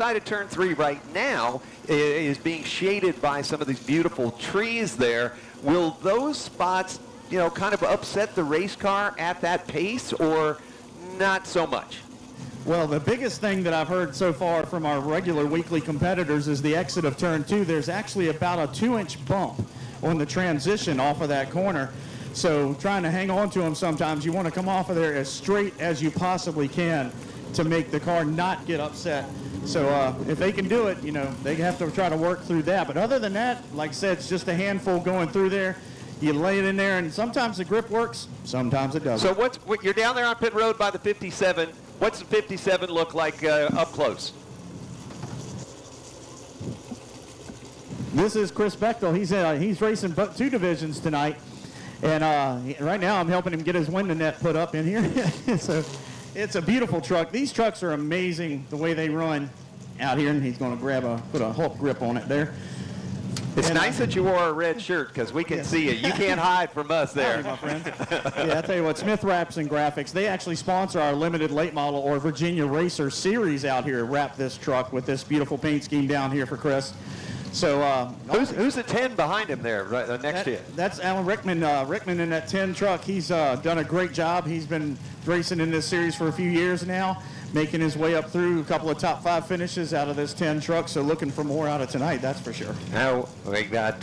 side of turn 3 right now is being shaded by some of these beautiful trees there. Will those spots, kind of upset the race car at that pace, or not so much? Well, the biggest thing that I've heard so far from our regular weekly competitors is the exit of turn 2. There's actually about a 2-inch bump on the transition off of that corner. So trying to hang on to them sometimes, you want to come off of there as straight as you possibly can to make the car not get upset. So if they can do it, they have to try to work through that. But other than that, like I said, it's just a handful going through there. You lay it in there, and sometimes the grip works, sometimes it doesn't. So you're down there on pit road by the 57. What's the 57 look like up close? This is Chris Bechtel. He's racing 2 divisions tonight, and right now I'm helping him get his window net put up in here. So it's a beautiful truck. These trucks are amazing the way they run out here, and he's going to put a Hulk grip on it there. It's nice that you wore a red shirt because we can see you. You can't hide from us there. Howdy, my friend. Yeah, I tell you what, Smith Wraps and Graphics, they actually sponsor our limited late model or Virginia Racer series out here. Wrap this truck with this beautiful paint scheme down here for Chris. So who's the 10 behind him there, right next to you? That's Alan Rickman. Rickman in that 10 truck. He's done a great job. He's been racing in this series for a few years now, making his way up through a couple of top 5 finishes out of this 10 truck. So looking for more out of tonight, that's for sure. Now we got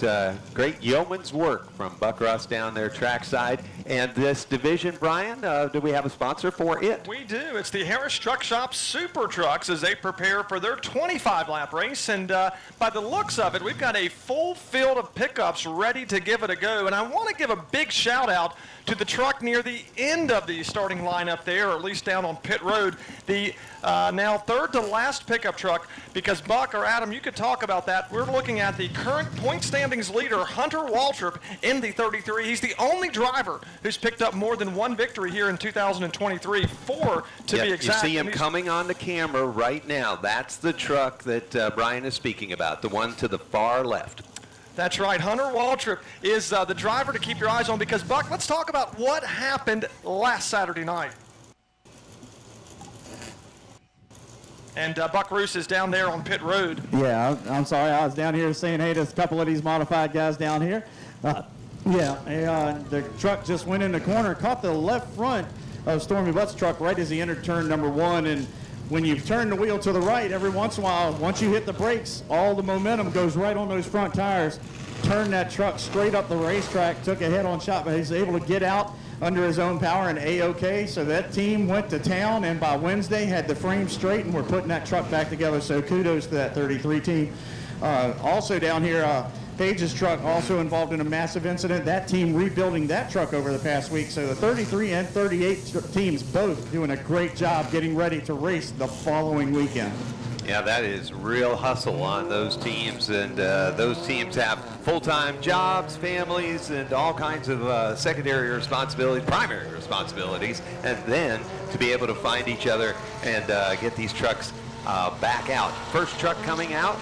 great yeoman's work from Buck Russ down there trackside. And this division, Brian, do we have a sponsor for it? We do. It's the Harris Truck Shop Super Trucks as they prepare for their 25-lap race. And by the looks of it, we've got a full field of pickups ready to give it a go. And I want to give a big shout out to the truck near the end of the starting lineup there, or at least down on pit road. The now third to last pickup truck, because Buck or Adam, you could talk about that. We're looking at the current point standings leader, Hunter Waltrip, in the 33. He's the only driver who's picked up more than 1 victory here in 2023, 4 to be exact. You see him coming on the camera right now. That's the truck that Brian is speaking about, the one to the far left. That's right. Hunter Waltrip is the driver to keep your eyes on, because, Buck, let's talk about what happened last Saturday night. And Buck Roos is down there on pit road. Yeah, I'm sorry. I was down here saying, hey, there's a couple of these modified guys down here. The truck just went in the corner, caught the left front of Stormy Butt's truck right as he entered turn number 1. And when you turn the wheel to the right, every once in a while, once you hit the brakes, all the momentum goes right on those front tires. Turned that truck straight up the racetrack, took a head-on shot, but he's able to get out under his own power and A-OK. So that team went to town, and by Wednesday had the frame straight, and we're putting that truck back together. So kudos to that 33 team. Also down here, Page's truck also involved in a massive incident. That team rebuilding that truck over the past week. So the 33 and 38 teams both doing a great job getting ready to race the following weekend. Yeah, that is real hustle on those teams, and those teams have full-time jobs, families, and all kinds of secondary responsibilities, primary responsibilities, and then to be able to find each other and get these trucks back out. First truck coming out,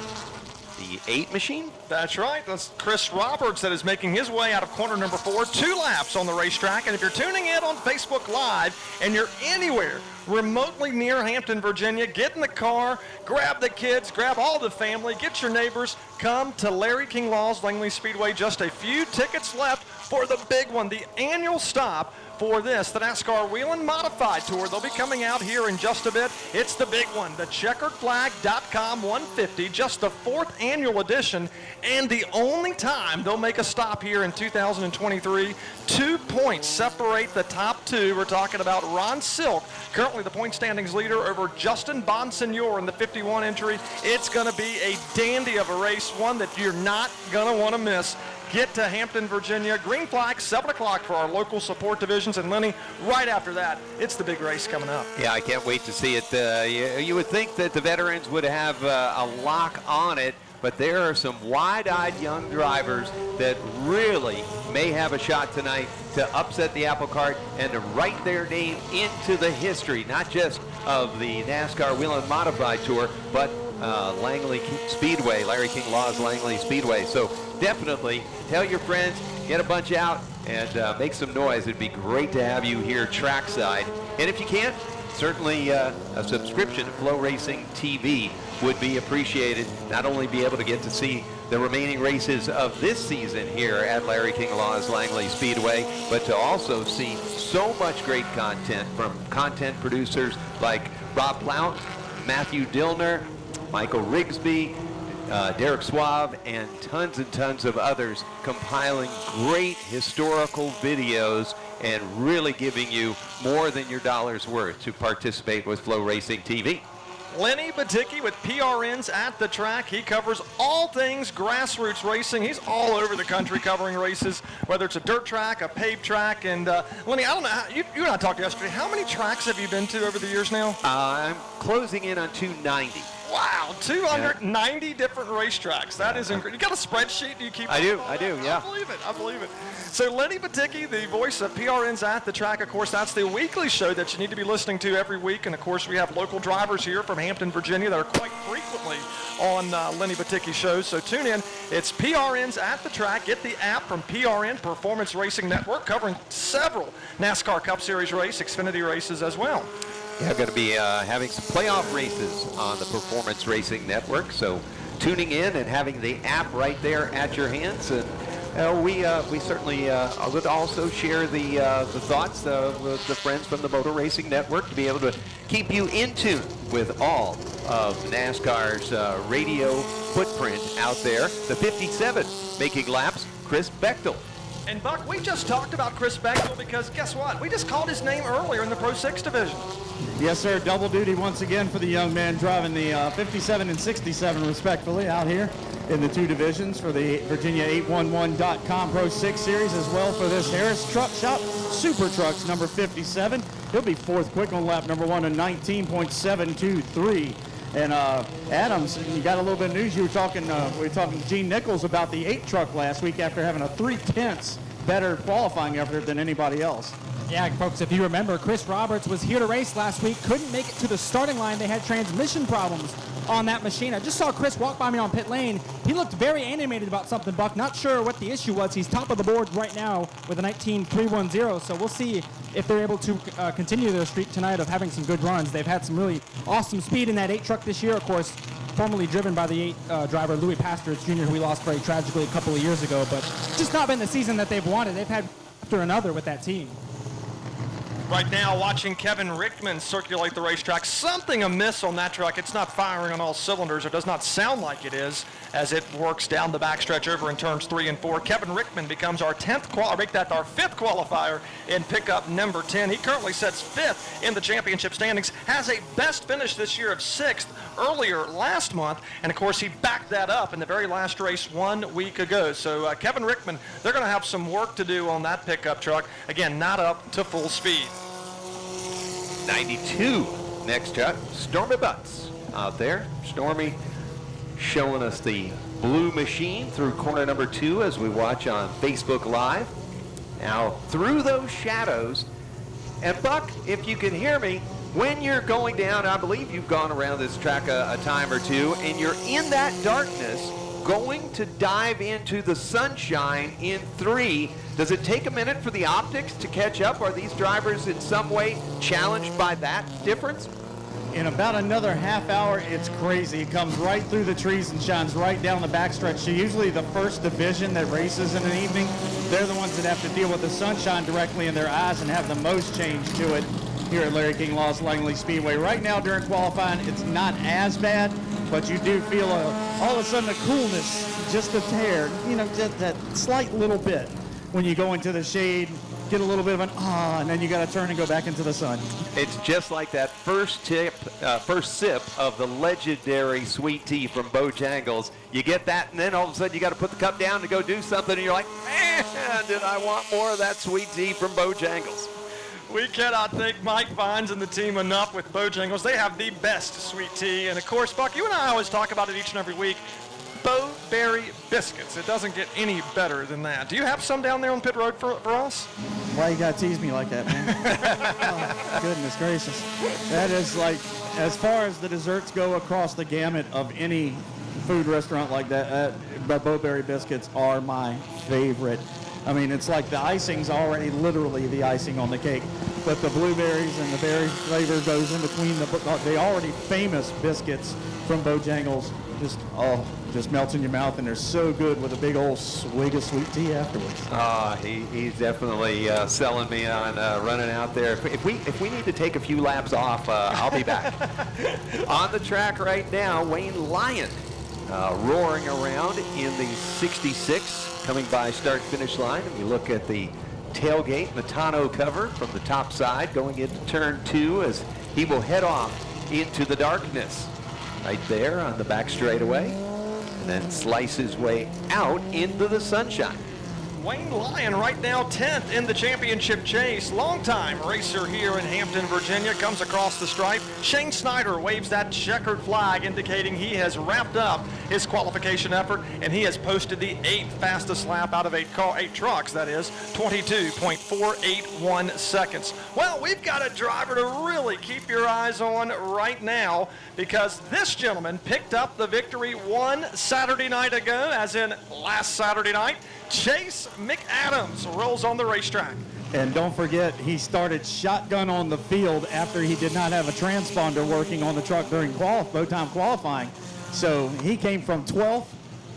the 8 machine. That's right. That's Chris Roberts that is making his way out of corner number 4. 2 laps on the racetrack. And if you're tuning in on Facebook Live and you're anywhere remotely near Hampton, Virginia, get in the car, grab the kids, grab all the family, get your neighbors, come to Larry King Law's Langley Speedway. Just a few tickets left for the big one, the annual stop for this, the NASCAR Whelen Modified Tour. They'll be coming out here in just a bit. It's the big one, the checkeredflag.com 150, just the 4th annual edition, and the only time they'll make a stop here in 2023. 2 points separate the top 2. We're talking about Ron Silk, currently the point standings leader, over Justin Bonsignor in the 51 entry. It's going to be a dandy of a race, one that you're not going to want to miss. Get to Hampton, Virginia. Green flag, 7 o'clock for our local support divisions. And Lenny, right after that, it's the big race coming up. Yeah, I can't wait to see it. You would think that the veterans would have a lock on it, but there are some wide-eyed young drivers that really may have a shot tonight to upset the apple cart and to write their name into the history, not just of the NASCAR Whelen Modified Tour, but Langley Speedway, Larry King Law's Langley Speedway. So definitely tell your friends, get a bunch out, and make some noise. It'd be great to have you here trackside. And if you can't, certainly a subscription to Flow Racing TV would be appreciated. Not only be able to get to see the remaining races of this season here at Larry King Law's Langley Speedway, but to also see so much great content from content producers like Rob Blount, Matthew Dillner, Michael Rigsby, Derek Suave, and tons of others compiling great historical videos and really giving you more than your dollar's worth to participate with Flow Racing TV. Lenny Baticki with PRNs at the track. He covers all things grassroots racing. He's all over the country covering races, whether it's a dirt track, a paved track. And Lenny, I don't know, you and I talked yesterday. How many tracks have you been to over the years now? I'm closing in on 290. Wow, 290 different racetracks. That is incredible. You got a spreadsheet? Do you keep? I do, yeah. I believe it. So Lenny Baticki, the voice of PRNs at the track, of course, that's the weekly show that you need to be listening to every week. And of course, we have local drivers here from Hampton, Virginia that are quite frequently on Lenny Baticki shows. So tune in. It's PRNs at the track. Get the app from PRN, Performance Racing Network, covering several NASCAR Cup Series race, Xfinity races as well. Yeah, I'm going to be having some playoff races on the Performance Racing Network. So tuning in and having the app right there at your hands. And we certainly would also share the thoughts with the friends from the Motor Racing Network to be able to keep you in tune with all of NASCAR's radio footprint out there. The 57 making laps, Chris Bechtel. And Buck, we just talked about Chris Bechtel because guess what? We just called his name earlier in the Pro 6 division. Yes, sir. Double duty once again for the young man driving the 57 and 67 respectively out here in the two divisions for the Virginia811.com Pro 6 Series, as well for this Harris Truck Shop Super Trucks number 57. He'll be fourth quick on lap number 1 in 19.723. And Adams, you got a little bit of news. We were talking to Gene Nichols about the 8 truck last week after having a 3/10 better qualifying effort than anybody else. Yeah, folks, if you remember, Chris Roberts was here to race last week, couldn't make it to the starting line. They had transmission problems on that machine. I just saw Chris walk by me on pit lane. He looked very animated about something, Buck. Not sure what the issue was. He's top of the board right now with a 19.310, so we'll see if they're able to continue their streak tonight of having some good runs. They've had some really awesome speed in that 8 truck this year, of course, formerly driven by the 8 driver Louis Pastors Jr., who we lost very tragically a couple of years ago, but just not been the season that they've wanted. They've had after another with that team. Right now, watching Kevin Rickman circulate the racetrack. Something amiss on that truck. It's not firing on all cylinders. It does not sound like it is as it works down the backstretch over in turns 3 and 4. Kevin Rickman becomes our 5th qualifier in pickup number 10. He currently sits 5th in the championship standings, has a best finish this year of 6th earlier last month, and of course he backed that up in the very last race 1 week ago. So Kevin Rickman, they're going to have some work to do on that pickup truck. Again, not up to full speed. 92 next up, Stormy Butts out there. Stormy showing us the blue machine through corner number 2 as we watch on Facebook Live. Now through those shadows, and Buck, if you can hear me, when you're going down, I believe you've gone around this track a time or two, and you're in that darkness going to dive into the sunshine in 3. Does it take a minute for the optics to catch up? Are these drivers in some way challenged by that difference? In about another half hour, it's crazy. It comes right through the trees and shines right down the backstretch. So usually the first division that races in an evening, they're the ones that have to deal with the sunshine directly in their eyes and have the most change to it here at Larry King Law's Langley Speedway. Right now during qualifying, it's not as bad, but you do feel all of a sudden a coolness, just a tear, just that slight little bit when you go into the shade, get a little bit of an and then you got to turn and go back into the sun. It's just like that first sip of the legendary sweet tea from Bojangles. You get that, and then all of a sudden you got to put the cup down to go do something, and you're like, man, did I want more of that sweet tea from Bojangles? We cannot thank Mike Vines and the team enough with Bojangles. They have the best sweet tea. And of course, Buck, you and I always talk about it each and every week. Bo-berry biscuits. It doesn't get any better than that. Do you have some down there on pit road for us? Why you gotta tease me like that, man? Oh, goodness gracious. That is like, as far as the desserts go across the gamut of any food restaurant like that, Bo-berry biscuits are my favorite. I mean, it's like the icing's already literally the icing on the cake. but the blueberries and the berry flavor goes in between the already famous biscuits from Bojangles. Just melts in your mouth, and they're so good with a big old swig of sweet tea afterwards. He's definitely selling me on running out there. If we need to take a few laps off, I'll be back. On the track right now, Wayne Lyon roaring around in the 66, coming by start-finish line. And we look at the tailgate and the tonneau cover from the top side going into turn 2 as he will head off into the darkness. Right there on the back straightaway, and then slice his way out into the sunshine. Wayne Lyon right now 10th in the championship chase. Longtime racer here in Hampton, Virginia, comes across the stripe. Shane Snyder waves that checkered flag indicating he has wrapped up his qualification effort, and he has posted the 8th fastest lap out of 8 trucks, that is 22.481 seconds. Well, we've got a driver to really keep your eyes on right now, because this gentleman picked up the victory one Saturday night ago, as in last Saturday night. Chase McAdams rolls on the racetrack. And don't forget, he started shotgun on the field after he did not have a transponder working on the truck during bow time qualifying. So he came from 12th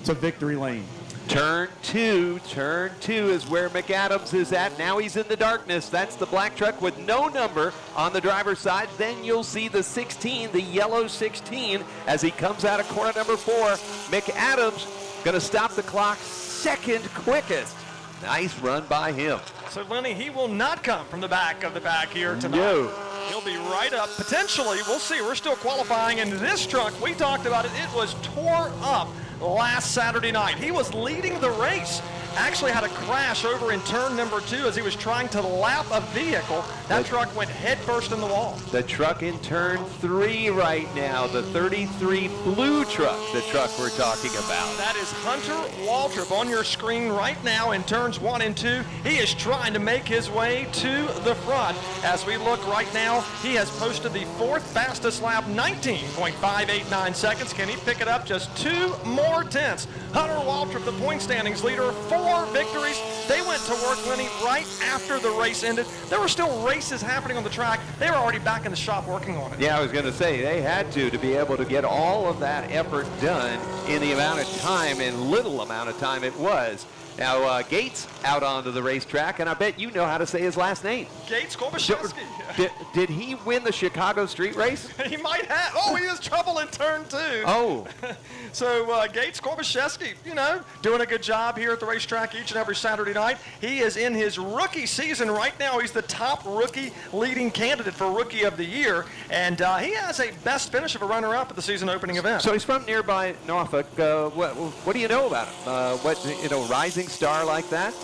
to victory lane. Turn two is where McAdams is at. Now he's in the darkness. That's the black truck with no number on the driver's side. Then you'll see the 16, the yellow 16, as he comes out of corner number 4. McAdams going to stop the clock second quickest. Nice run by him. So, Lenny, he will not come from the back of the pack here tonight. No. He'll be right up. Potentially, we'll see. We're still qualifying. And this truck, we talked about it, it was tore up last Saturday night. He was leading the race. Actually had a crash over in turn number 2 as he was trying to lap a vehicle. That truck went head first in the wall. The truck in turn 3 right now, the 33 blue truck, the truck we're talking about. That is Hunter Waltrip on your screen right now in turns 1 and 2. He is trying to make his way to the front. As we look right now, he has posted the 4th fastest lap, 19.589 seconds. Can he pick it up just 2 more tenths? Hunter Waltrip, the point standings leader, 4 victories. They went to work, Lenny, right after the race ended. There were still races happening on the track. They were already back in the shop working on it. Yeah, I was going to say, they had to be able to get all of that effort done in the amount of time, and little amount of time it was. Now, Gates out onto the racetrack, and I bet you know how to say his last name. Gates Korbaszewski. Did he win the Chicago street race? He might have. Oh, he was trouble in turn 2. Oh. So Gates Korbaszewski, you know, doing a good job here at the racetrack each and every Saturday night. He is in his rookie season right now. He's the top rookie leading candidate for Rookie of the Year, and he has a best finish of a runner-up at the season opening event. So he's from nearby Norfolk. What do you know about him? Rising star like that?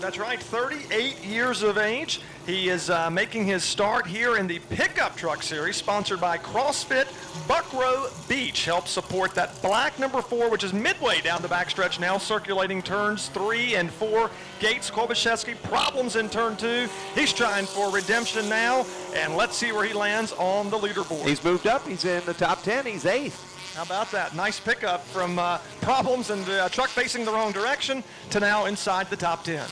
That's right, 38 years of age. He is making his start here in the pickup truck series, sponsored by CrossFit. Buckrow Beach helps support that black number 4, which is midway down the backstretch now, circulating turns 3 and 4. Gates Korbaszewski, problems in turn 2. He's trying for redemption now, and let's see where he lands on the leaderboard. He's moved up. He's in the top 10. He's 8th. How about that? Nice pickup from problems and truck facing the wrong direction to now inside the top 10.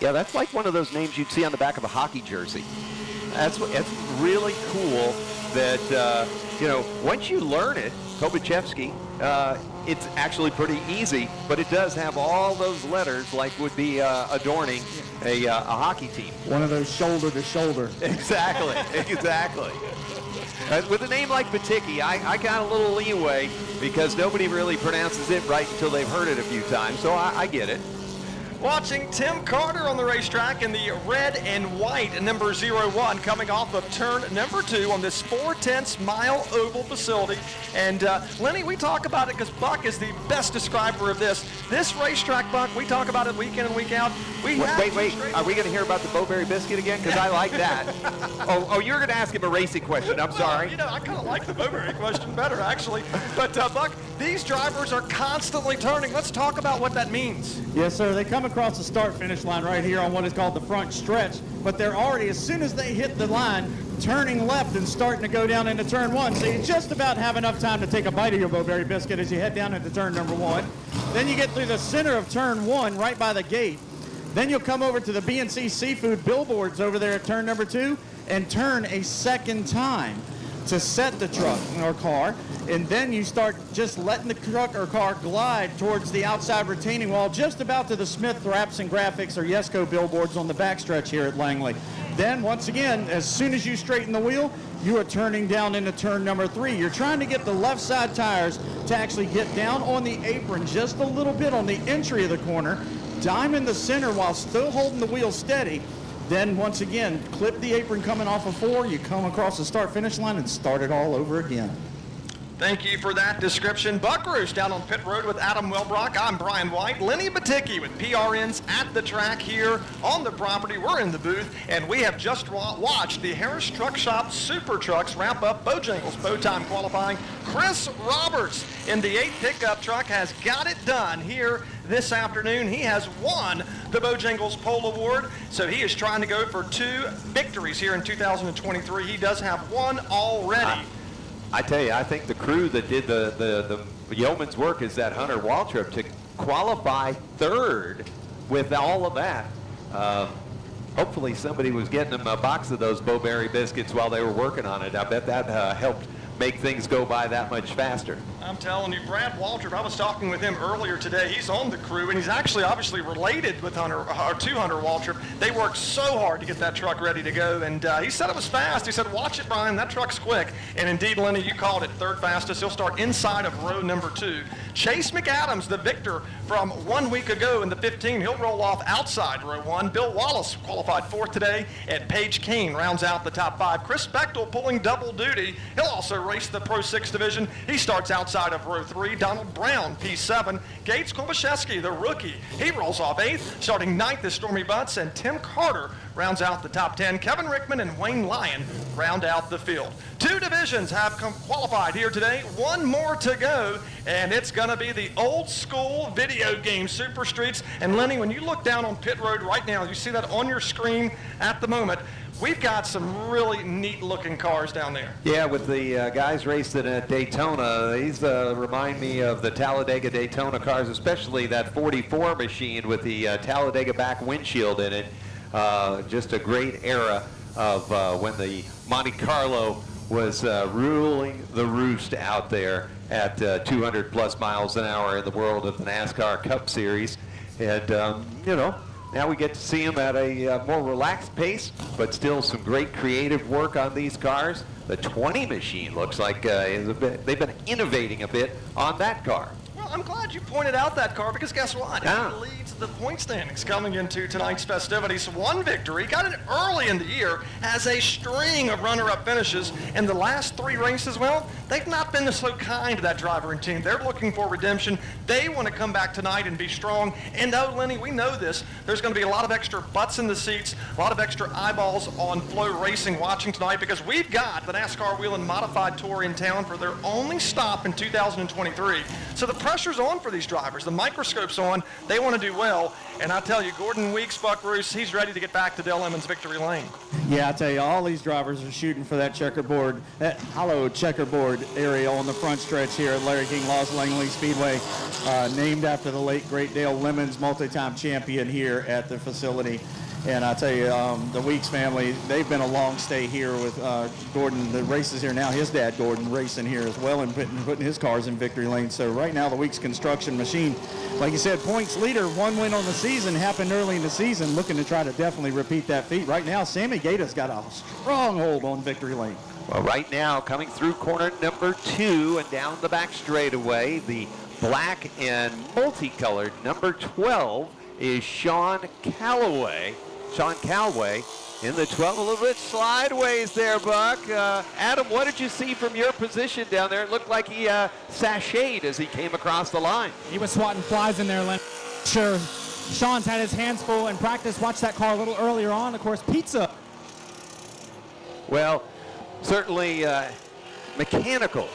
Yeah, that's like one of those names you'd see on the back of a hockey jersey. That's really cool that, once you learn it, Korbaszewski, it's actually pretty easy, but it does have all those letters like would be adorning a hockey team. One of those shoulder to shoulder. Exactly. With a name like Batiki, I got a little leeway because nobody really pronounces it right until they've heard it a few times, so I get it. Watching Tim Carter on the racetrack in the red and white number 01, coming off of turn number 2 on this 4/10 mile oval facility. And Lenny, we talk about it because Buck is the best describer of this. This racetrack, Buck, we talk about it week in and week out. Wait, are we going to hear about the Bowberry biscuit again? Because I like that. Oh, you were going to ask him a racing question. I'm sorry. You know, I kind of like the Bowberry question better, actually. But Buck, these drivers are constantly turning. Let's talk about what that means. Yes, sir. They come across the start-finish line right here on what is called the front stretch, but they're already, as soon as they hit the line, turning left and starting to go down into turn 1. So you just about have enough time to take a bite of your Bowberry biscuit as you head down into turn number 1. Then you get through the center of turn 1 right by the gate. Then you'll come over to the B&C Seafood billboards over there at turn number 2 and turn a second time to set the truck or car, and then you start just letting the truck or car glide towards the outside retaining wall, just about to the Smith Wraps and Graphics or Yesco billboards on the backstretch here at Langley. Then once again, as soon as you straighten the wheel, you are turning down into turn number 3. You're trying to get the left side tires to actually get down on the apron just a little bit on the entry of the corner, dime in the center while still holding the wheel steady. Then once again, clip the apron coming off of 4, you come across the start-finish line and start it all over again. Thank you for that description. Buckaroos down on pit road with Adam Welbrock. I'm Brian White. Lenny Baticki with PRNs at the track here on the property. We're in the booth, and we have just watched the Harris Truck Shop Super Trucks wrap up Bojangles Bow Time qualifying. Chris Roberts in the 8 pickup truck has got it done here this afternoon. He has won the Bojangles Pole Award, so he is trying to go for 2 victories here in 2023. He does have 1 already. I tell you, I think the crew that did the yeoman's work is that Hunter Waltrip to qualify 3rd with all of that. Hopefully somebody was getting them a box of those Bowberry biscuits while they were working on it. I bet that helped make things go by that much faster. I'm telling you, Brad Waltrip, I was talking with him earlier today. He's on the crew, and he's actually obviously related with Hunter Waltrip. They worked so hard to get that truck ready to go, and he said it was fast. He said, watch it, Brian, that truck's quick. And indeed, Lenny, you called it 3rd fastest. He'll start inside of row number 2. Chase McAdams, the victor from 1 week ago in the 15, he'll roll off outside row 1. Bill Wallace qualified 4th today, and Paige Kane rounds out the top 5. Chris Bechtel pulling double duty. He'll also race the Pro 6 division. He starts outside of row 3. Donald Brown, P7. Gates Kolbaszewski, the rookie, he rolls off 8th. Starting 9th is Stormy Butts, and Tim Carter rounds out the top 10. Kevin Rickman and Wayne Lyon round out the field. 2 divisions have qualified here today. 1 more to go, and it's going to be the old school video game Super Streets. And Lenny, when you look down on pit road right now, you see that on your screen at the moment. We've got some really neat looking cars down there. Yeah, with the guys racing at Daytona, these remind me of the Talladega Daytona cars, especially that 44 machine with the Talladega back windshield in it. Just a great era of when the Monte Carlo was ruling the roost out there at 200 plus miles an hour in the world of the NASCAR Cup Series. And, you know, now we get to see them at a more relaxed pace, but still some great creative work on these cars. The 20 machine looks like they've been innovating a bit on that car. Well, I'm glad you pointed out that car, because guess what? Yeah. It leads the point standings coming into tonight's festivities. 1 victory, got it early in the year, has a string of runner-up finishes. In the last 3 races, well, they've not been so kind to that driver and team. They're looking for redemption. They want to come back tonight and be strong. And though, Lenny, we know this, there's going to be a lot of extra butts in the seats, a lot of extra eyeballs on Flow Racing watching tonight, because we've got the NASCAR Wheel and Modified Tour in town for their only stop in 2023. So the pressure's on for these drivers. The microscope's on. They want to do well. And I tell you, Gordon Weeks, Buckaroos, he's ready to get back to Dale Emmons victory lane. Yeah, I tell you, all these drivers are shooting for that checkerboard, that hollow checkerboard area on the front stretch here at Larry King Law's Langley Speedway, named after the late great Dale Lemons, multi-time champion here at the facility. And I tell you, the Weeks family, they've been a long stay here with Gordon. The races here now, his dad Gordon racing here as well and putting his cars in victory lane. So right now the Weeks construction machine, like you said, points leader, 1 win on the season, happened early in the season, looking to try to definitely repeat that feat. Right now, Sammy Gata's got a strong hold on victory lane. Well, right now, coming through corner number 2 and down the back straightaway, the black and multicolored number 12 is Sean Calloway. Sean Calway in the 12, a little bit slideways there, Buck. Adam, what did you see from your position down there? It looked like he sashayed as he came across the line. He was swatting flies in there, Len. Sure, Sean's had his hands full in practice. Watched that car a little earlier on. Of course, pizza. Well, certainly mechanical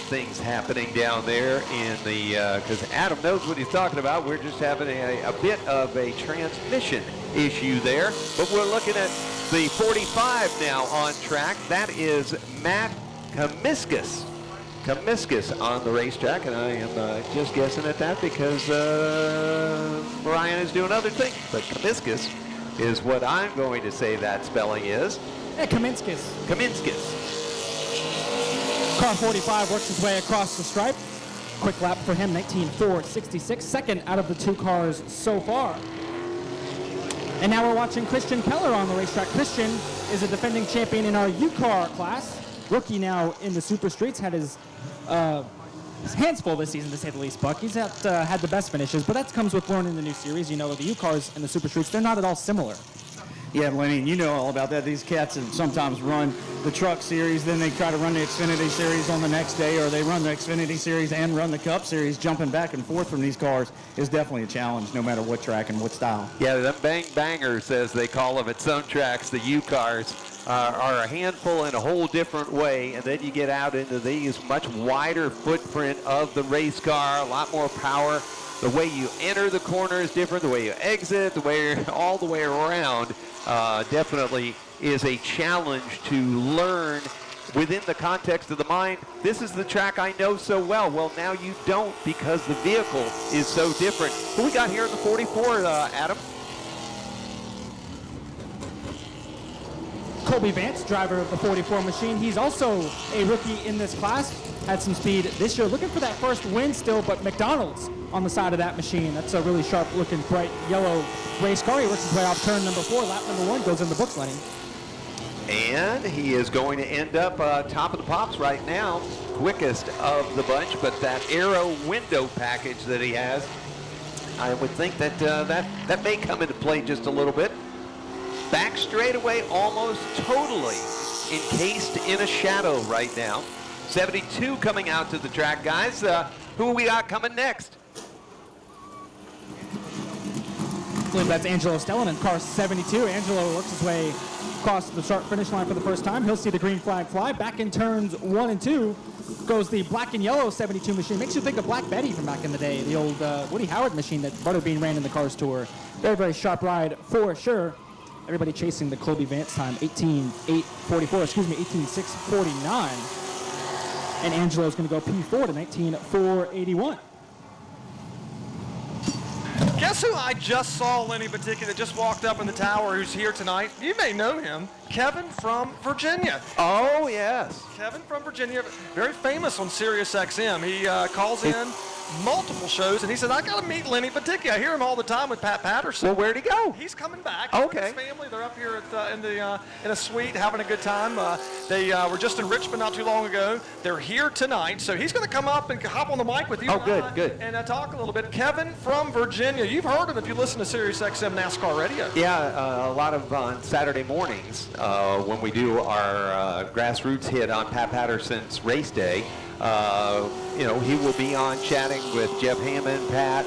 things happening down there in the, because Adam knows what he's talking about. We're just having a bit of a transmission issue there, but we're looking at the 45 now on track. That is Matt Kamiskas Comiscus on the racetrack, and I am just guessing at that because Brian is doing other things. But Comiscus is what I'm going to say that spelling is. Yeah, Kaminskis. Comiscus. Car 45 works his way across the stripe. Quick lap for him, 19.466, second out of the 2 cars so far. And now we're watching Christian Keller on the racetrack. Christian is a defending champion in our U-Car class. Rookie now in the Super Streets, had his hands full this season, to say the least, Buck. He's had the best finishes, but that comes with learning the new series. You know, the U-Cars and the Super Streets, they're not at all similar. Yeah, Lenny, you know all about that. These cats have sometimes run the Truck Series, then they try to run the Xfinity Series on the next day, or they run the Xfinity Series and run the Cup Series. Jumping back and forth from these cars is definitely a challenge, no matter what track and what style. Yeah, the bang bangers, as they call them at some tracks, the U-Cars, are a handful in a whole different way, and then you get out into these much wider footprint of the race car, a lot more power. The way you enter the corner is different, the way you exit, the way all the way around definitely is a challenge to learn within the context of the mind. This is the track I know so well. Well, now you don't, because the vehicle is so different. Who we got here in the 44, Adam? Colby Vance, driver of the 44 machine. He's also a rookie in this class. Had some speed this year. Looking for that first win still, but McDonald's on the side of that machine. That's a really sharp-looking, bright yellow race car. He works his way off turn number 4. Lap number 1 goes in the books, Lenny. And he is going to end up top of the pops right now. Quickest of the bunch, but that aero window package that he has, I would think that that may come into play just a little bit. Back straightaway almost totally encased in a shadow right now. 72 coming out to the track, guys. Who we got coming next? I believe that's Angelo Stellan in car 72. Angelo works his way across the start-finish line for the first time. He'll see the green flag fly. Back in turns 1 and 2 goes the black and yellow 72 machine. Makes you think of Black Betty from back in the day, the old Woody Howard machine that Butterbean ran in the Cars Tour. Very, very sharp ride for sure. Everybody chasing the Colby Vance time, 18.649. And Angelo's going to go P4 to 19.481. Guess who I just saw, Lenny Baticki, that just walked up in the tower, who's here tonight? You may know him. Kevin from Virginia. Oh, yes. Kevin from Virginia, very famous on Sirius XM. He calls in multiple shows, and he said, I got to meet Lenny Baticki. I hear him all the time with Pat Patterson. Well, where'd he go? He's coming back. Okay. With his family, they're up here in a suite having a good time. They were just in Richmond not too long ago. They're here tonight, so he's going to come up and hop on the mic with you. Oh, good, good. And talk a little bit. Kevin from Virginia. You've heard him if you listen to Sirius XM NASCAR Radio. Yeah, a lot of on Saturday mornings when we do our grassroots hit on Pat Patterson's race day. He will be on chatting with Jeff Hammond, Pat,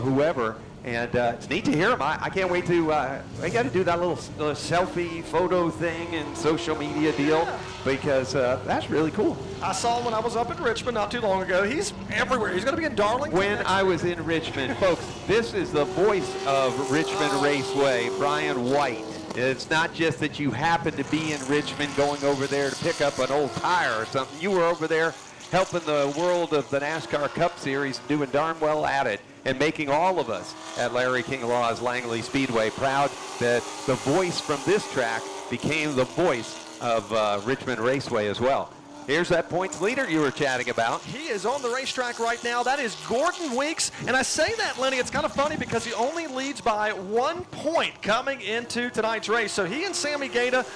whoever, and it's neat to hear him. I can't wait to. I got to do that little selfie photo thing and social media deal because that's really cool. I saw him when I was up in Richmond not too long ago. He's everywhere. He's going to be in Darlington. When I was in Richmond, folks, this is the voice of Richmond Raceway, Brian White. It's not just that you happen to be in Richmond going over there to pick up an old tire or something. You were over there helping the world of the NASCAR Cup Series, doing darn well at it, and making all of us at Larry King Law's Langley Speedway proud that the voice from this track became the voice of Richmond Raceway as well. Here's that points leader you were chatting about. He is on the racetrack right now. That is Gordon Weeks. And I say that, Lenny, it's kind of funny because he only leads by 1 point coming into tonight's race. So he and Sammy Gaeta,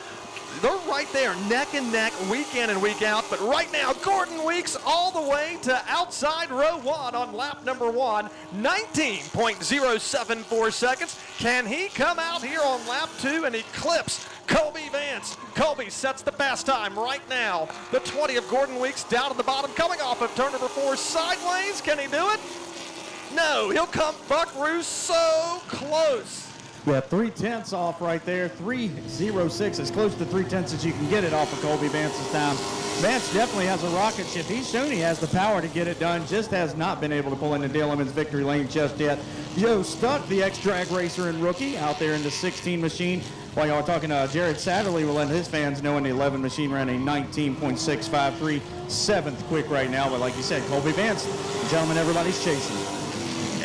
they're right there, neck and neck, week in and week out. But right now, Gordon Weeks all the way to outside row 1 on lap number 1, 19.074 seconds. Can he come out here on lap 2 and eclipse Colby Vance? Colby sets the fast time right now. The 20 of Gordon Weeks down at the bottom, coming off of turn number 4 sideways. Can he do it? No, he'll come buckaroo so close. Yeah, 3/10 off right there. 3:06, as close to 3/10 as you can get it off of Colby Vance's time. Vance definitely has a rocket ship. He's shown he has the power to get it done, just has not been able to pull into Dale Emmons' victory lane just yet. Joe Stuck, the ex-drag racer and rookie, out there in the 16 machine. While y'all are talking, Jared Satterley will let his fans know in the 11 machine ran a 19.653 7th quick right now, but like you said, Colby Vance, the gentleman everybody's chasing.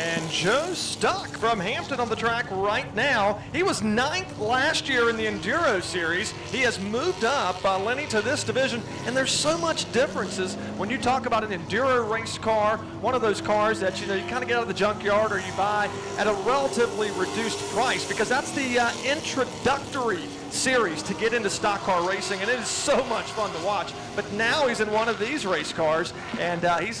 And Joe Stuck from Hampton on the track right now. He was 9th last year in the Enduro Series. He has moved up, Lenny, to this division, and there's so much differences when you talk about an Enduro race car, one of those cars that, you kind of get out of the junkyard or you buy at a relatively reduced price, because that's the introductory series to get into stock car racing, and it is so much fun to watch. But now he's in one of these race cars, and he's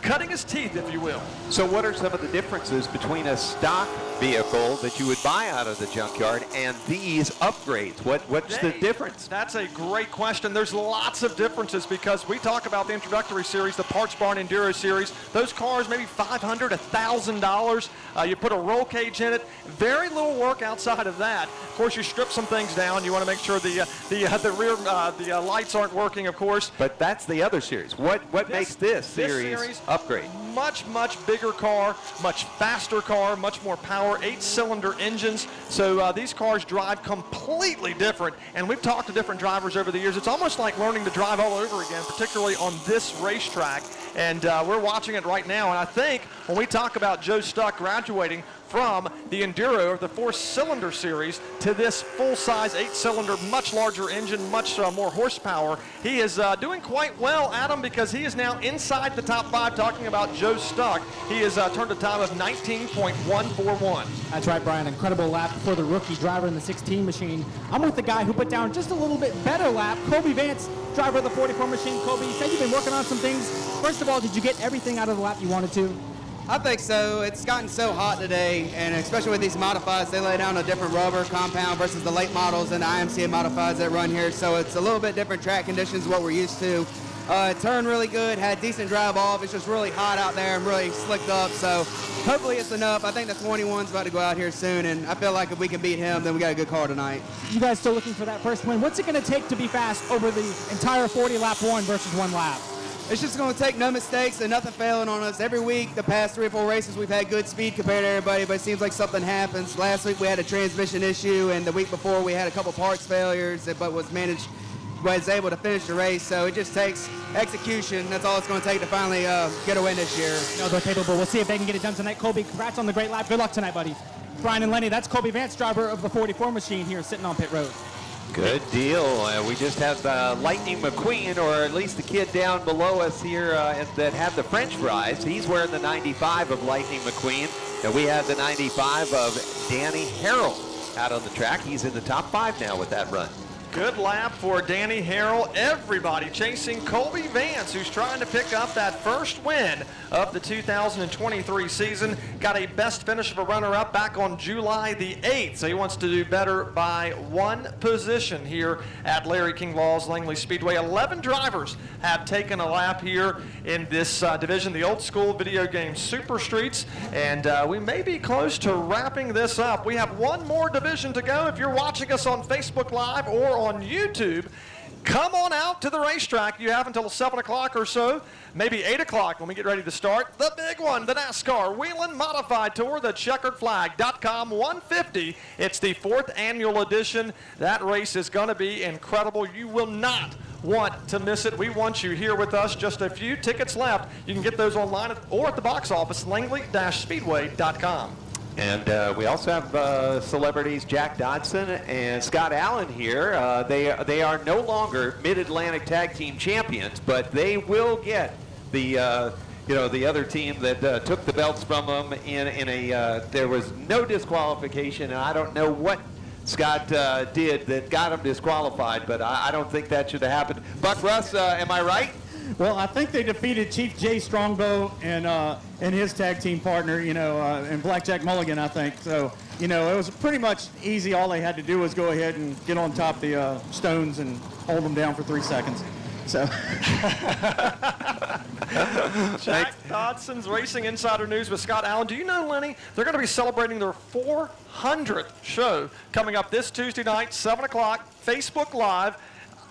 cutting his teeth, if you will. So what are some of the differences between a stock vehicle that you would buy out of the junkyard and these upgrades? What's the difference? That's a great question. There's lots of differences, because we talk about the introductory series, the Parts Barn Enduro Series. Those cars, maybe $500, $1,000. You put a roll cage in it. Very little work outside of that. Of course, you strip some things down. You want to make sure the rear lights aren't working, of course. But that's the other series. What makes this series upgrade? Much bigger car, much faster car, much more power, 8-cylinder engines. So these cars drive completely different, and we've talked to different drivers over the years. It's almost like learning to drive all over again, particularly on this racetrack. And we're watching it right now, and I think when we talk about Joe Stuck graduating from the Enduro, or the 4-cylinder series, to this full-size 8-cylinder, much larger engine, much more horsepower, he is doing quite well, Adam, because he is now inside the top 5. Talking about Joe Stuck, he has turned a time of 19.141. That's right, Brian. Incredible lap for the rookie driver in the 16 machine. I'm with the guy who put down just a little bit better lap, Colby Vance, driver of the 44 machine. Colby, you said you've been working on some things. First of all, did you get everything out of the lap you wanted to? I think so. It's gotten so hot today, and especially with these modifieds, they lay down a different rubber compound versus the late models and the IMCA modifieds that run here. So it's a little bit different track conditions what we're used to. It turned really good, had decent drive off. It's just really hot out there and really slicked up. So hopefully it's enough. I think the 21's about to go out here soon, and I feel like if we can beat him, then we got a good car tonight. You guys still looking for that first win? What's it going to take to be fast over the entire 40 lap one versus one lap? It's just going to take no mistakes and nothing failing on us. Every week, the past 3 or 4 races, we've had good speed compared to everybody, but it seems like something happens. Last week, we had a transmission issue, and the week before, we had a couple parts failures, but was able to finish the race. So it just takes execution. That's all it's going to take to finally get a win this year. No, they're capable. We'll see if they can get it done tonight. Colby, congrats on the great lap. Good luck tonight, buddy. Brian and Lenny, that's Colby Vance, driver of the 44 machine here, sitting on pit road. Good deal. We just have Lightning McQueen, or at least the kid down below us here that had the French fries. He's wearing the 95 of Lightning McQueen, and we have the 95 of Danny Harrell out on the track. He's in the top 5 now with that run. Good lap for Danny Harrell. Everybody chasing Colby Vance, who's trying to pick up that first win of the 2023 season. Got a best finish of a runner-up back on July the 8th, so he wants to do better by 1 position here at Larry King Law's Langley Speedway. 11 drivers have taken a lap here in this division, the old school video game Super Streets, and we may be close to wrapping this up. We have one more division to go. If you're watching us on Facebook Live or on YouTube, come on out to the racetrack. You have until 7 o'clock or so, maybe 8 o'clock when we get ready to start. The big one, the NASCAR Whelen Modified Tour, the checkeredflag.com 150. It's the 4th annual edition. That race is going to be incredible. You will not want to miss it. We want you here with us. Just a few tickets left. You can get those online or at the box office, langley-speedway.com. And we also have celebrities Jack Dodson and Scott Allen here. They are no longer Mid-Atlantic Tag Team Champions, but they will get the the other team that took the belts from them in a there was no disqualification, and I don't know what Scott did that got him disqualified, but I don't think that should have happened. Buck Russ, am I right? Well, I think they defeated Chief Jay Strongbow and his tag team partner, and Blackjack Mulligan, I think. So, it was pretty much easy. All they had to do was go ahead and get on top of the stones and hold them down for 3 seconds. So. Jack Dodson's Racing Insider News with Scott Allen. Do you know, Lenny, they're going to be celebrating their 400th show coming up this Tuesday night, 7 o'clock, Facebook Live.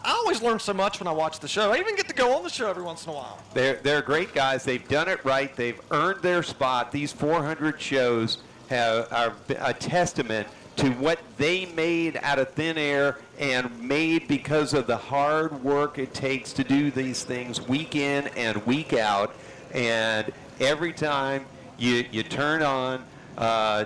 I always learn so much when I watch the show. I even get to go on the show every once in a while. They're great guys. They've done it right. They've earned their spot. These 400 shows are a testament to what they made out of thin air and made because of the hard work it takes to do these things week in and week out. And every time you turn on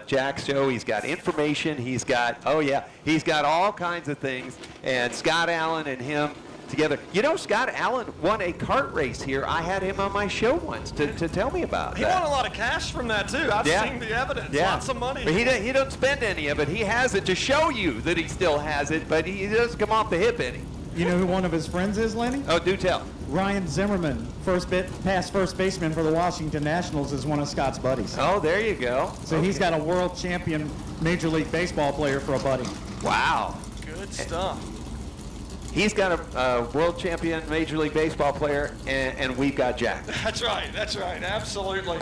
Jack's show, he's got information, he's got all kinds of things. And Scott Allen and him together. You know, Scott Allen won a kart race here. I had him on my show once to tell me about He that. won a lot of cash from that, too. I've seen the evidence. Yeah. Lots of money. But he doesn't spend any of it. He has it to show you that he still has it, but he doesn't come off the hip any. You know who one of his friends is, Lenny? Oh, do tell. Ryan Zimmerman, past first baseman for the Washington Nationals, is one of Scott's buddies. Oh, there you go. So he's got a world champion Major League Baseball player for a buddy. Wow. Good stuff. He's got a world champion Major League Baseball player, and we've got Jack. That's right, absolutely.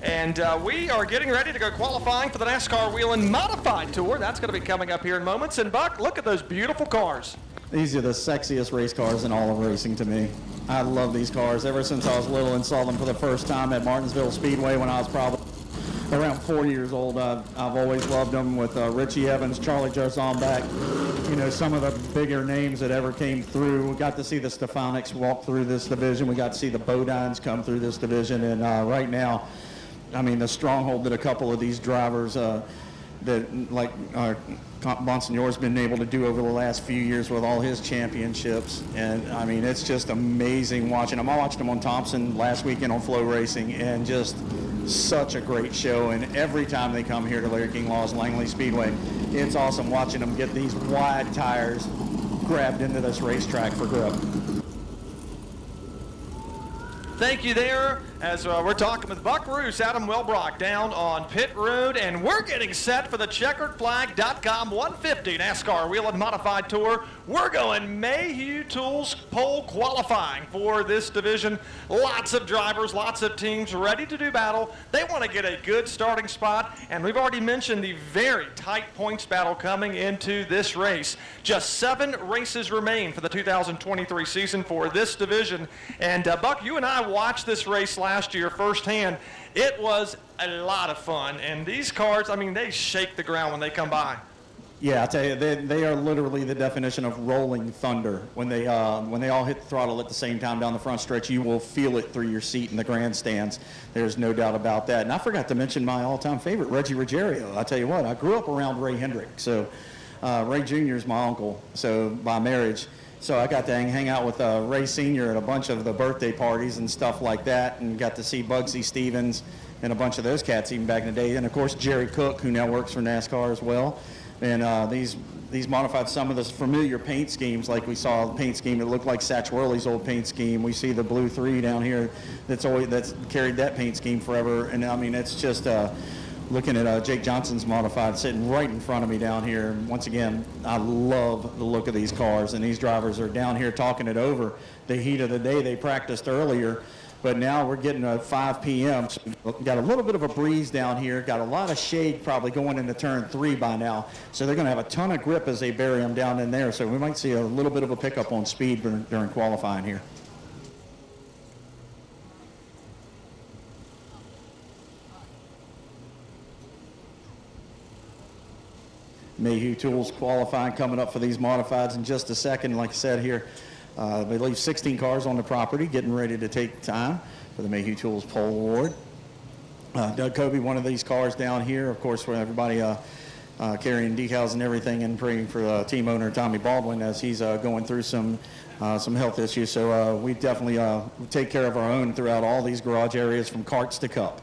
And we are getting ready to go qualifying for the NASCAR Wheel and Modified Tour. That's going to be coming up here in moments. And Buck, look at those beautiful cars. These are the sexiest race cars in all of racing to me. I love these cars. Ever since I was little and saw them for the first time at Martinsville Speedway when I was probably around 4 years old, I've always loved them, with Richie Evans, Charlie Jarzomback, you know, some of the bigger names that ever came through. We got to see the Stefanics walk through this division. We got to see the Bodines come through this division. And right now, I mean, the stronghold that a couple of these drivers that, like Bonsignore's been able to do over the last few years with all his championships. And I mean, it's just amazing watching them. I watched them on Thompson last weekend on Flow Racing, and just such a great show. And every time they come here to Larry King Law's Langley Speedway, it's awesome watching them get these wide tires grabbed into this racetrack for grip. Thank you there, as we're talking with Buck Roos, Adam Welbrock down on pit road, and we're getting set for the checkeredflag.com 150 NASCAR Wheel and Modified Tour. We're going Mayhew Tools pole qualifying for this division. Lots of drivers, lots of teams ready to do battle. They want to get a good starting spot, and we've already mentioned the very tight points battle coming into this race. Just 7 races remain for the 2023 season for this division. And Buck, you and I watched this race last year firsthand. It was a lot of fun, and these cars, I mean, they shake the ground when they come by. Yeah, I tell you, they are literally the definition of rolling thunder. When they all hit the throttle at the same time down the front stretch, you will feel it through your seat in the grandstands. There's no doubt about that. And I forgot to mention my all-time favorite, Reggie Ruggiero. I tell you what, I grew up around Ray Hendrick, so Ray Jr. is my uncle, so by marriage. So I got to hang out with Ray Sr. at a bunch of the birthday parties and stuff like that, and got to see Bugsy Stevens and a bunch of those cats even back in the day. And, of course, Jerry Cook, who now works for NASCAR as well. And these modified some of the familiar paint schemes, like we saw the paint scheme that looked like Satch Worley's old paint scheme. We see the Blue 3 down here that's carried that paint scheme forever. And, I mean, it's just looking at Jake Johnson's modified sitting right in front of me down here. And once again, I love the look of these cars, and these drivers are down here talking it over. The heat of the day they practiced earlier, but now we're getting at 5 p.m. So got a little bit of a breeze down here, got a lot of shade probably going into turn 3 by now. So they're going to have a ton of grip as they bury them down in there. So we might see a little bit of a pickup on speed during qualifying here. Mayhew Tools qualifying coming up for these modifieds in just a second. Like I said here, I believe 16 cars on the property getting ready to take time for the Mayhew Tools pole award. Doug Kobe, one of these cars down here, of course, where everybody carrying decals and everything, and praying for team owner Tommy Baldwin as he's going through some health issues. So we definitely take care of our own throughout all these garage areas from carts to cup.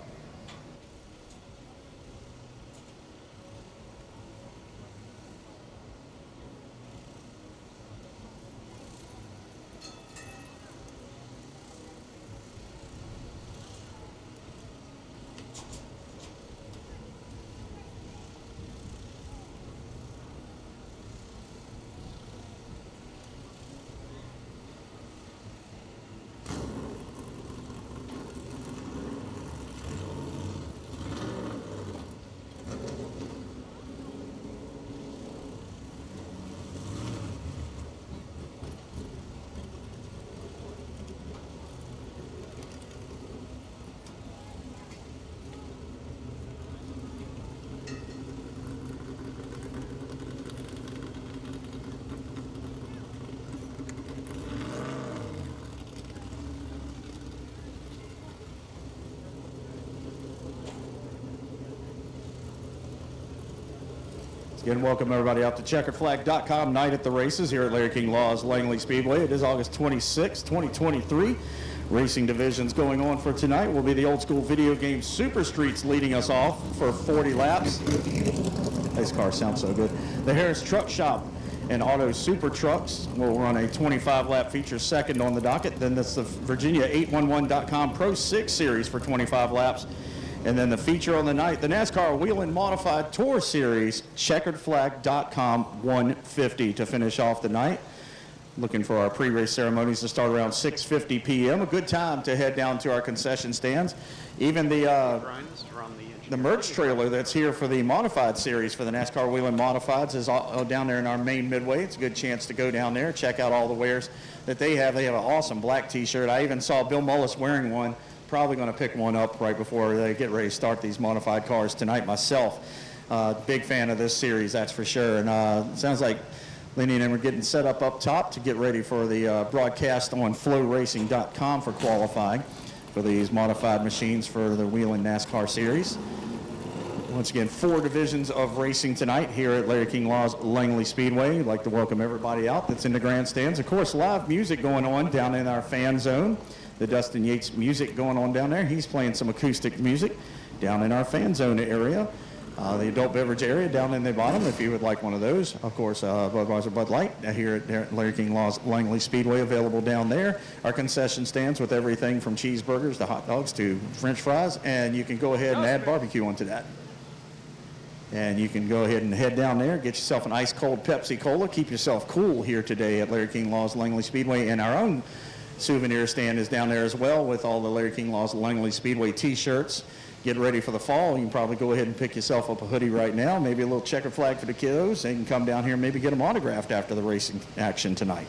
Again, welcome everybody out to checkerflag.com night at the races here at Larry King Law's Langley Speedway. It is August 26, 2023. Racing divisions going on for tonight will be the old school video game Super Streets leading us off for 40 laps. This car sounds so good. The Harris Truck Shop and Auto Super Trucks will run a 25-lap feature second on the docket. Then that's the Virginia 811.com Pro 6 Series for 25 laps. And then the feature on the night, the NASCAR Whelen Modified Tour Series, checkeredflag.com 150 to finish off the night. Looking for our pre-race ceremonies to start around 6:50 p.m. A good time to head down to our concession stands. Even the merch trailer that's here for the Modified Series for the NASCAR Whelen Modifieds is down there in our main midway. It's a good chance to go down there, check out all the wares that they have. They have an awesome black t-shirt. I even saw Bill Mullis wearing one. Probably going to pick one up right before they get ready to start these modified cars tonight myself. Big fan of this series, that's for sure. And it sounds like Lenny and them are getting set up top to get ready for the broadcast on flowracing.com for qualifying for these modified machines for the Whelen NASCAR series. Once again, 4 divisions of racing tonight here at Larry King Law's Langley Speedway. I'd like to welcome everybody out that's in the grandstands. Of course, live music going on down in our fan zone. The Dustin Yates music going on down there. He's playing some acoustic music down in our fan zone area. The adult beverage area down in the bottom, if you would like one of those. Of course, Budweiser Bud Light here at Larry King Law's Langley Speedway available down there. Our concession stands with everything from cheeseburgers to hot dogs to French fries, and you can go ahead and add barbecue onto that. And you can go ahead and head down there, get yourself an ice cold Pepsi Cola, keep yourself cool here today at Larry King Law's Langley Speedway, and our own souvenir stand is down there as well with all the Larry King Law's Langley Speedway t-shirts. Get ready for the fall. You can probably go ahead and pick yourself up a hoodie right now, maybe a little checkered flag for the kiddos. They can come down here and maybe get them autographed after the racing action tonight.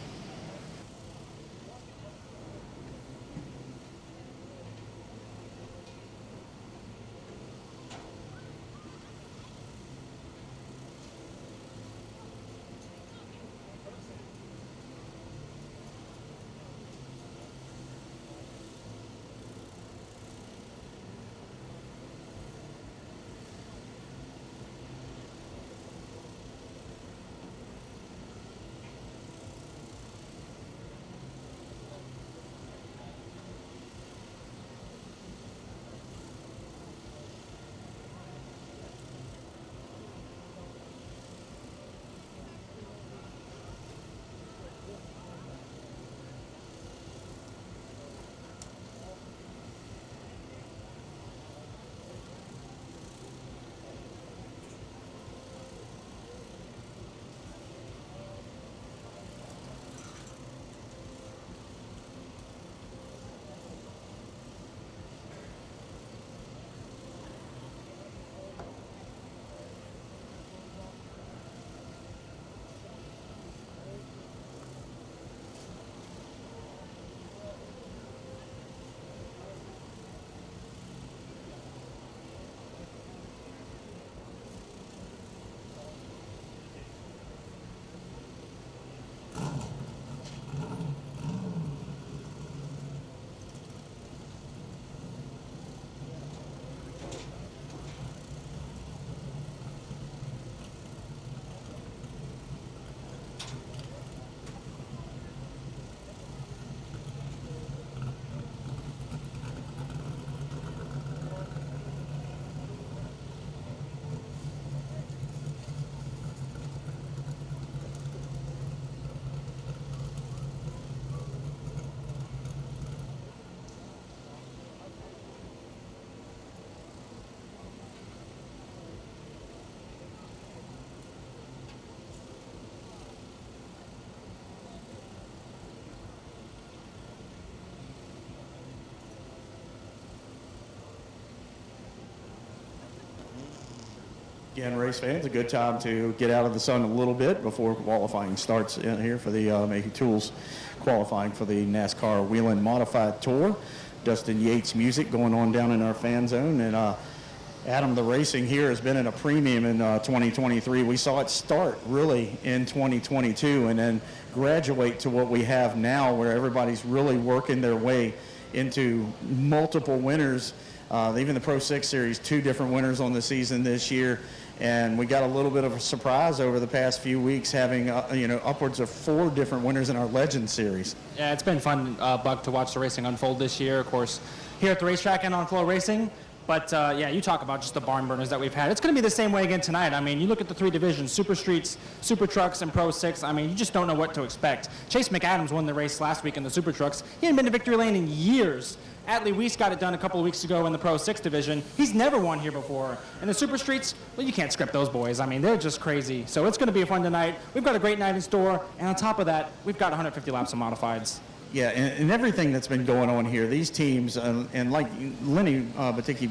Again, race fans, a good time to get out of the sun a little bit before qualifying starts in here for the Mayhew Tools qualifying for the NASCAR Whelen Modified Tour. Dustin Yates music going on down in our fan zone. And Adam, the racing here has been in a premium in 2023. We saw it start really in 2022 and then graduate to what we have now where everybody's really working their way into multiple winners Even the Pro 6 Series, 2 different winners on the season this year. And we got a little bit of a surprise over the past few weeks having, upwards of 4 different winners in our Legend Series. Yeah, it's been fun, Buck, to watch the racing unfold this year, of course, here at the racetrack and on Flow Racing. But, yeah, you talk about just the barn burners that we've had. It's going to be the same way again tonight. I mean, you look at the 3 divisions, Super Streets, Super Trucks, and Pro 6. I mean, you just don't know what to expect. Chase McAdams won the race last week in the Super Trucks. He hadn't been to victory lane in years. Atlee Weiss got it done a couple of weeks ago in the Pro 6 division. He's never won here before. And the Super Streets, well, you can't script those boys. I mean, they're just crazy. So it's going to be a fun tonight. We've got a great night in store. And on top of that, we've got 150 laps of modifieds. Yeah, and everything that's been going on here, these teams, and like Lenny Batiki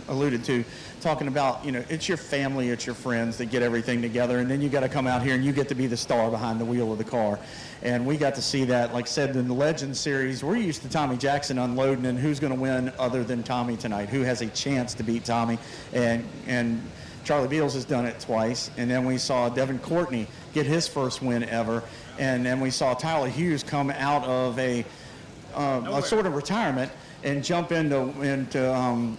alluded to, talking about, it's your family, it's your friends that get everything together, and then you got to come out here and you get to be the star behind the wheel of the car. And we got to see that, like I said, in the Legend Series, we're used to Tommy Jackson unloading, and who's going to win other than Tommy tonight? Who has a chance to beat Tommy? And Charlie Beals has done it twice, and then we saw Devin Courtney get his first win ever. And then we saw Tyler Hughes come out of a sort of retirement and jump into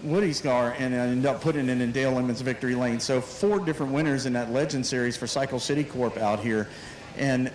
Woody's car and end up putting it in Dale Lemon's victory lane. So 4 different winners in that Legend Series for Cycle City Corp out here. And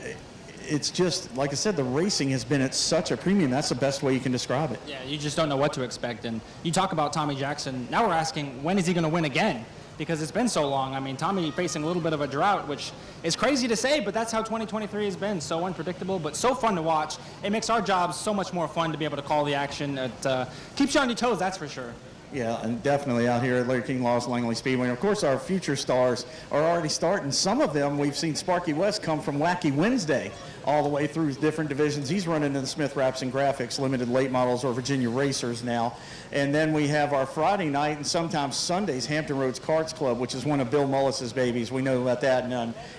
it's just, like I said, the racing has been at such a premium. That's the best way you can describe it. Yeah, you just don't know what to expect. And you talk about Tommy Jackson. Now we're asking, when is he going to win again? Because it's been so long. I mean, Tommy facing a little bit of a drought, which is crazy to say, but that's how 2023 has been. So unpredictable, but so fun to watch. It makes our jobs so much more fun to be able to call the action. It keeps you on your toes, that's for sure. Yeah, and definitely out here at Larry King Laws Langley Speedway. And of course, our future stars are already starting. Some of them, we've seen Sparky West come from Wacky Wednesday all the way through different divisions. He's running in the Smith Wraps and Graphics Limited Late Models or Virginia Racers now. And then we have our Friday night and sometimes Sundays Hampton Roads Karts Club, which is one of Bill Mullis's babies. We know about that.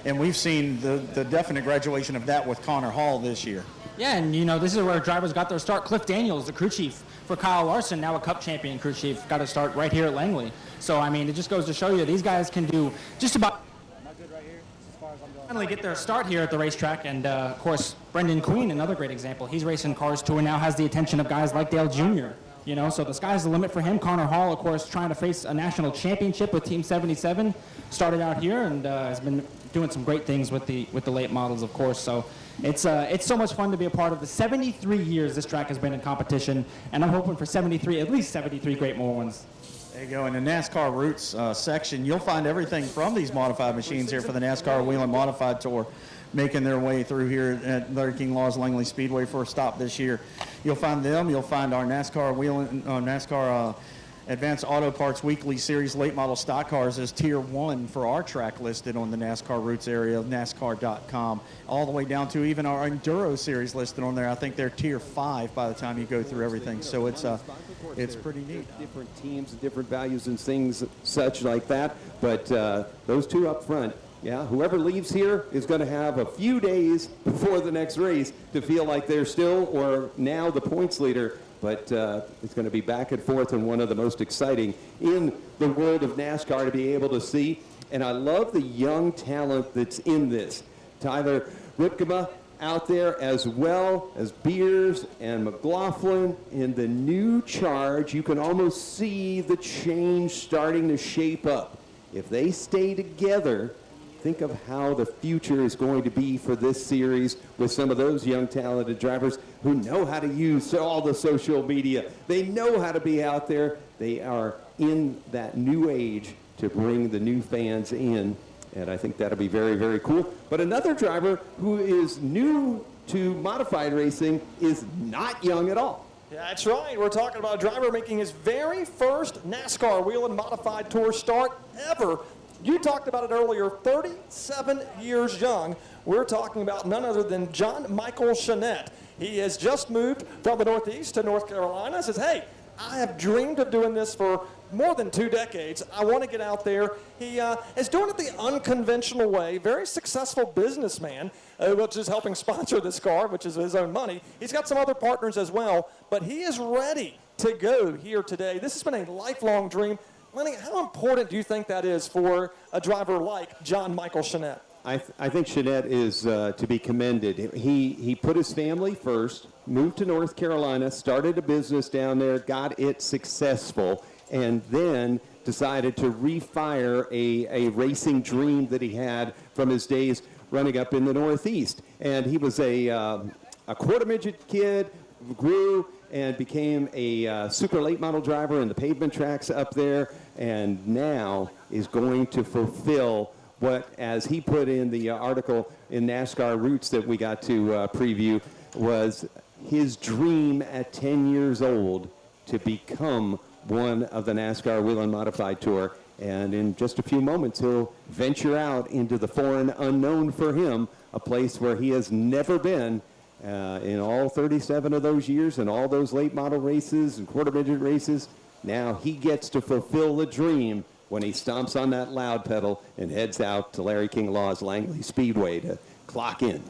And we've seen the definite graduation of that with Connor Hall this year. Yeah, and this is where drivers got their start. Cliff Daniels, the crew chief for Kyle Larson, now a Cup champion crew chief, got to start right here at Langley. So, I mean, it just goes to show you these guys can do just about finally get their start here at the racetrack. And, of course, Brendan Queen, another great example. He's racing Cars Tour, now has the attention of guys like Dale Jr., so the sky's the limit for him. Connor Hall, of course, trying to face a national championship with Team 77, started out here and has been doing some great things with the late models, of course. So it's so much fun to be a part of. The 73 years this track has been in competition, and I'm hoping for at least 73 great more ones. There you go. In the NASCAR Roots section, you'll find everything from these modified machines here for the NASCAR Wheel and Modified Tour, making their way through here at Larry King Laws Langley Speedway for a stop this year. You'll find them. You'll find our NASCAR NASCAR Advanced Auto Parts Weekly Series late model stock cars as Tier 1 for our track listed on the NASCAR Roots area of NASCAR.com, all the way down to even our Enduro Series listed on there. I think they're Tier 5 by the time you go through everything. So it's pretty neat. Different teams, different values and things such like that. But those 2 up front, yeah, whoever leaves here is going to have a few days before the next race to feel like they're still or now the points leader. But it's going to be back and forth and one of the most exciting in the world of NASCAR to be able to see. And I love the young talent that's in this. Tyler Ripkema out there, as well as Beers and McLaughlin in the new charge. You can almost see the change starting to shape up. If they stay together, think of how the future is going to be for this series with some of those young talented drivers who know how to use all the social media. They know how to be out there. They are in that new age to bring the new fans in. And I think that'll be very, very cool. But another driver who is new to modified racing is not young at all. Yeah, that's right. We're talking about a driver making his very first NASCAR Wheel and Modified Tour start ever. You talked about it earlier, 37 years young. We're talking about none other than John Michael Chanette. He has just moved from the Northeast to North Carolina. Says, hey, I have dreamed of doing this for more than 2 decades. I want to get out there. He is doing it the unconventional way. Very successful businessman, which is helping sponsor this car, which is his own money. He's got some other partners as well, but he is ready to go here today. This has been a lifelong dream. Lenny, how important do you think that is for a driver like John Michael Chanette? I think Jeanette is to be commended. He put his family first, moved to North Carolina, started a business down there, got it successful, and then decided to refire a racing dream that he had from his days running up in the Northeast. And he was a quarter midget kid, grew and became a super late model driver in the pavement tracks up there, and now is going to fulfill what, as he put in the article in NASCAR Roots that we got to preview, was his dream at 10 years old to become one of the NASCAR Wheel and Modified Tour. And in just a few moments, he'll venture out into the foreign unknown for him, a place where he has never been in all 37 of those years and all those late model races and quarter midget races. Now he gets to fulfill the dream when he stomps on that loud pedal and heads out to Larry King Law's Langley Speedway to clock in.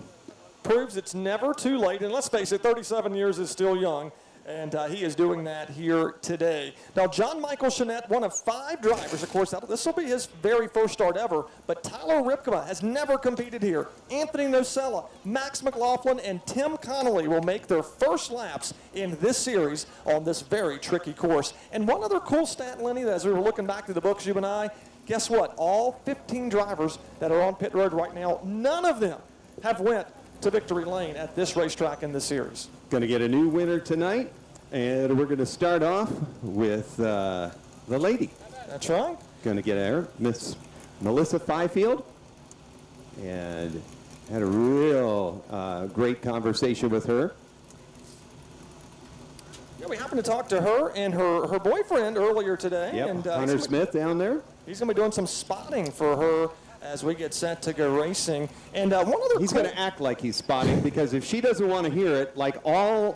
Proves it's never too late, and let's face it, 37 years is still young, and he is doing that here today. Now, John Michael Jeanette, one of 5 drivers, of course, this will be his very first start ever, but Tyler Ripkema has never competed here. Anthony Nocella, Max McLaughlin, and Tim Connolly will make their first laps in this series on this very tricky course. And one other cool stat, Lenny, as we were looking back through the books, you and I, guess what? All 15 drivers that are on pit road right now, none of them have went to victory lane at this racetrack in this series. Going to get a new winner tonight, and we're going to start off with the lady. That's right. Going to get her, Miss Melissa Fifield, and had a real great conversation with her. Yeah, we happened to talk to her and her boyfriend earlier today. Yep, And Hunter Smith down there. He's going to be doing some spotting for her as we get set to go racing. And one other He's going to act like he's spotting, because if she doesn't want to hear it, like all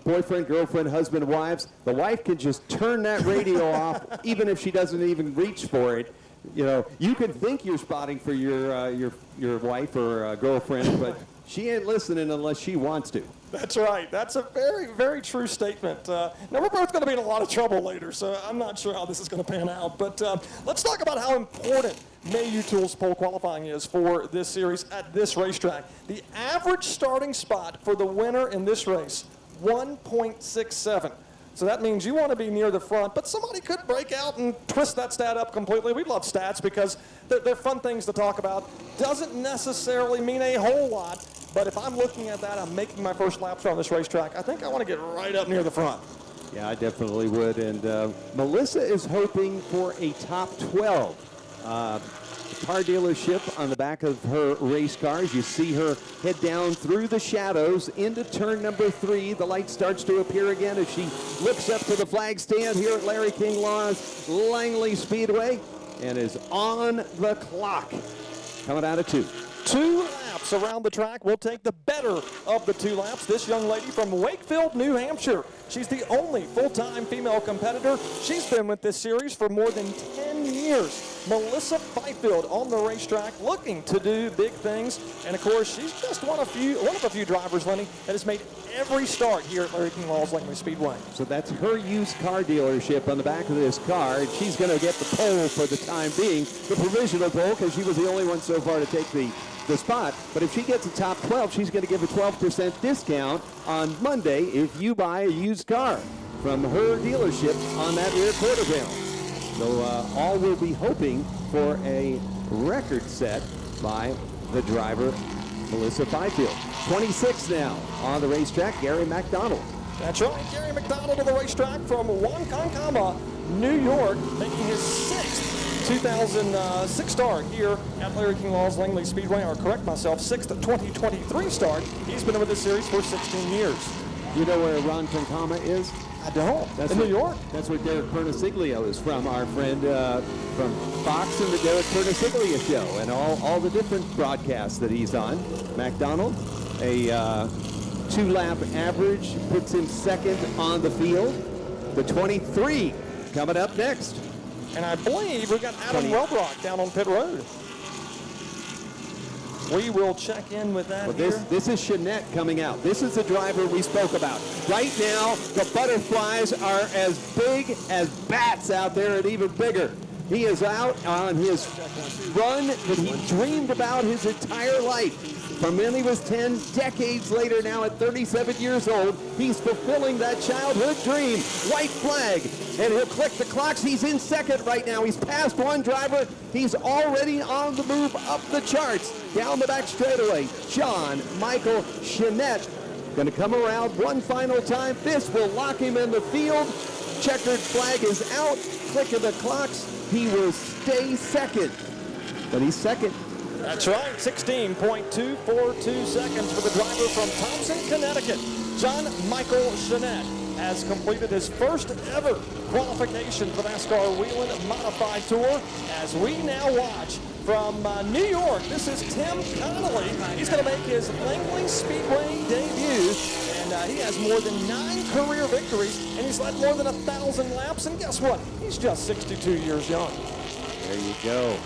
boyfriend, girlfriend, husband, wives, the wife can just turn that radio off, even if she doesn't even reach for it. You know, you can think you're spotting for your wife or girlfriend, but she ain't listening unless she wants to. That's right. That's a very, very true statement. Now, we're both going to be in a lot of trouble later, so I'm not sure how this is going to pan out. But let's talk about how important Mayu Tools pole qualifying is for this series at this racetrack. The average starting spot for the winner in this race, 1.67. So that means you want to be near the front, but somebody could break out and twist that stat up completely. We love stats because they're fun things to talk about. Doesn't necessarily mean a whole lot, but if I'm looking at that, I'm making my first laps on this racetrack, I think I want to get right up near the front. Yeah, I definitely would. And Melissa is hoping for a top 12. The car dealership on the back of her race cars. You see her head down through the shadows into turn number 3. The light starts to appear again as she looks up to the flag stand here at Larry King Law's Langley Speedway and is on the clock. Coming out of 2. 2 laps around the track. We'll take the better of the 2 laps. This young lady from Wakefield, New Hampshire. She's the only full-time female competitor. She's been with this series for more than 10 years. Melissa Fifield on the racetrack looking to do big things. And, of course, she's just one of a few drivers, Lenny, that has made every start here at Larry King Law's Langley Speedway. So that's her used car dealership on the back of this car, and she's going to get the pole for the time being, the provisional pole, because she was the only one so far to take the spot. But if she gets a top 12, she's going to give a 12% discount on Monday if you buy a used car from her dealership on that rear quarter panel. So all will be hoping for a record set by the driver, Melissa Fifield. 26 now on the racetrack, Gary McDonald. That's right, Gary McDonald on the racetrack from Wankonkama, New York, making his 6th 2006 start here at Larry King Law's Langley Speedway, or correct myself, 6th 2023 start. He's been with this series for 16 years. You know where Ronkonkoma is? I don't. That's in New York? That's where Derek Perniciglio is from, our friend from Fox and the Derek Perniciglio Show, and all the different broadcasts that he's on. McDonald, a 2-lap average, puts him 2nd on the field. The 23 coming up next. And I believe we've got Adam Welbrock down on pit road. We will check in with that here. This is Jeanette coming out. This is the driver we spoke about. Right now, the butterflies are as big as bats out there and even bigger. He is out on his run that he dreamed about his entire life. From when he was 10, decades later now at 37 years old, he's fulfilling that childhood dream. White flag, and he'll click the clocks. He's in second right now. He's passed one driver. He's already on the move up the charts. Down the back straightaway, John Michael Chenette going to come around one final time. This will lock him in the field. Checkered flag is out. Click of the clocks. He will stay second, but he's second. That's right, 16.242 seconds for the driver from Thompson, Connecticut. John Michael Chenette has completed his first ever qualification for the NASCAR Whelen Modified Tour. As we now watch from New York, this is Tim Connolly. He's going to make his Langley Speedway debut, and he has more than 9 career victories, and he's led more than 1,000 laps, and guess what? He's just 62 years young. There you go.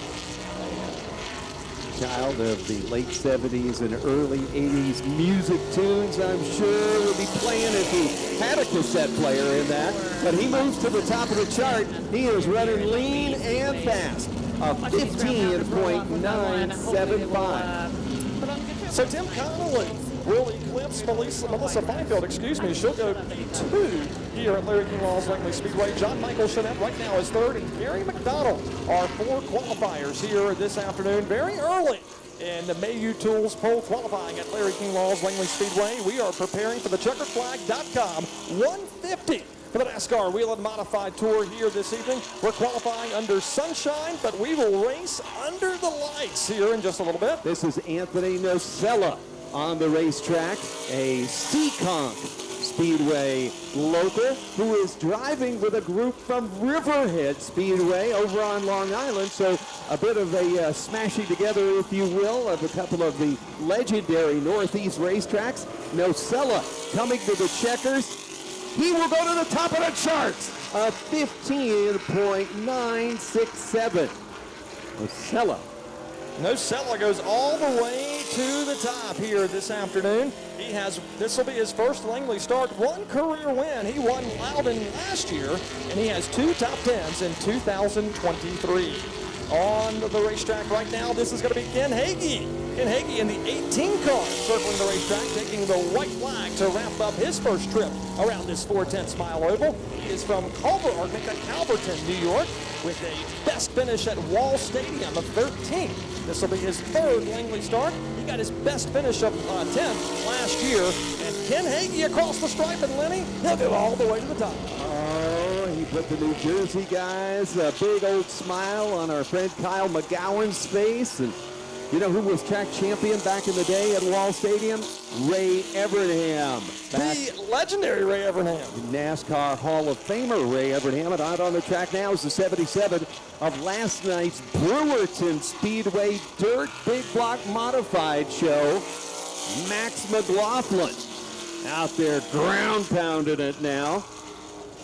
Child of the late 70s and early 80s music tunes, I'm sure would be playing if he had a cassette player in that. But he moves to the top of the chart. He is running lean and fast. A 15.975. So Tim Connolly will eclipse Melissa Fifield, She'll go 2 here at Larry King Law's Langley Speedway. John Michael Chenette right now is 3rd, and Gary McDonald are 4 qualifiers here this afternoon, very early in the Mayu Tools pole qualifying at Larry King Law's Langley Speedway. We are preparing for the checkerflag.com 150 for the NASCAR Whelen Modified Tour here this evening. We're qualifying under sunshine, but we will race under the lights here in just a little bit. This is Anthony Nocella on the racetrack, a Seekonk Speedway local who is driving with a group from Riverhead Speedway over on Long Island. So a bit of a smashing together, if you will, of a couple of the legendary Northeast racetracks. Nocella coming to the checkers. He will go to the top of the charts, a 15.967. Nocella goes all the way to the top here this afternoon. This will be his first Langley start, 1 career win. He won Loudon last year, and he has 2 top 10s in 2023. On the racetrack right now, this is going to be Ken Hagee. Ken Hagee in the 18 car circling the racetrack, taking the white flag to wrap up his first trip around this 4/10 mile oval. He is from Calverton, New York, with a best finish at Wall Stadium of 13th. This will be his 3rd Langley start. He got his best finish of 10th last year. And Ken Hagee across the stripe, and Lenny, he'll go all the way to the top. Oh, he put the New Jersey guys a big old smile on our friend Kyle McGowan's face. And you know who was track champion back in the day at Wall Stadium? Ray Evernham. The legendary Ray Evernham. NASCAR Hall of Famer Ray Evernham. And out on the track now is the 77 of last night's Brewerton Speedway Dirt Big Block Modified show. Max McLaughlin out there ground pounding it now.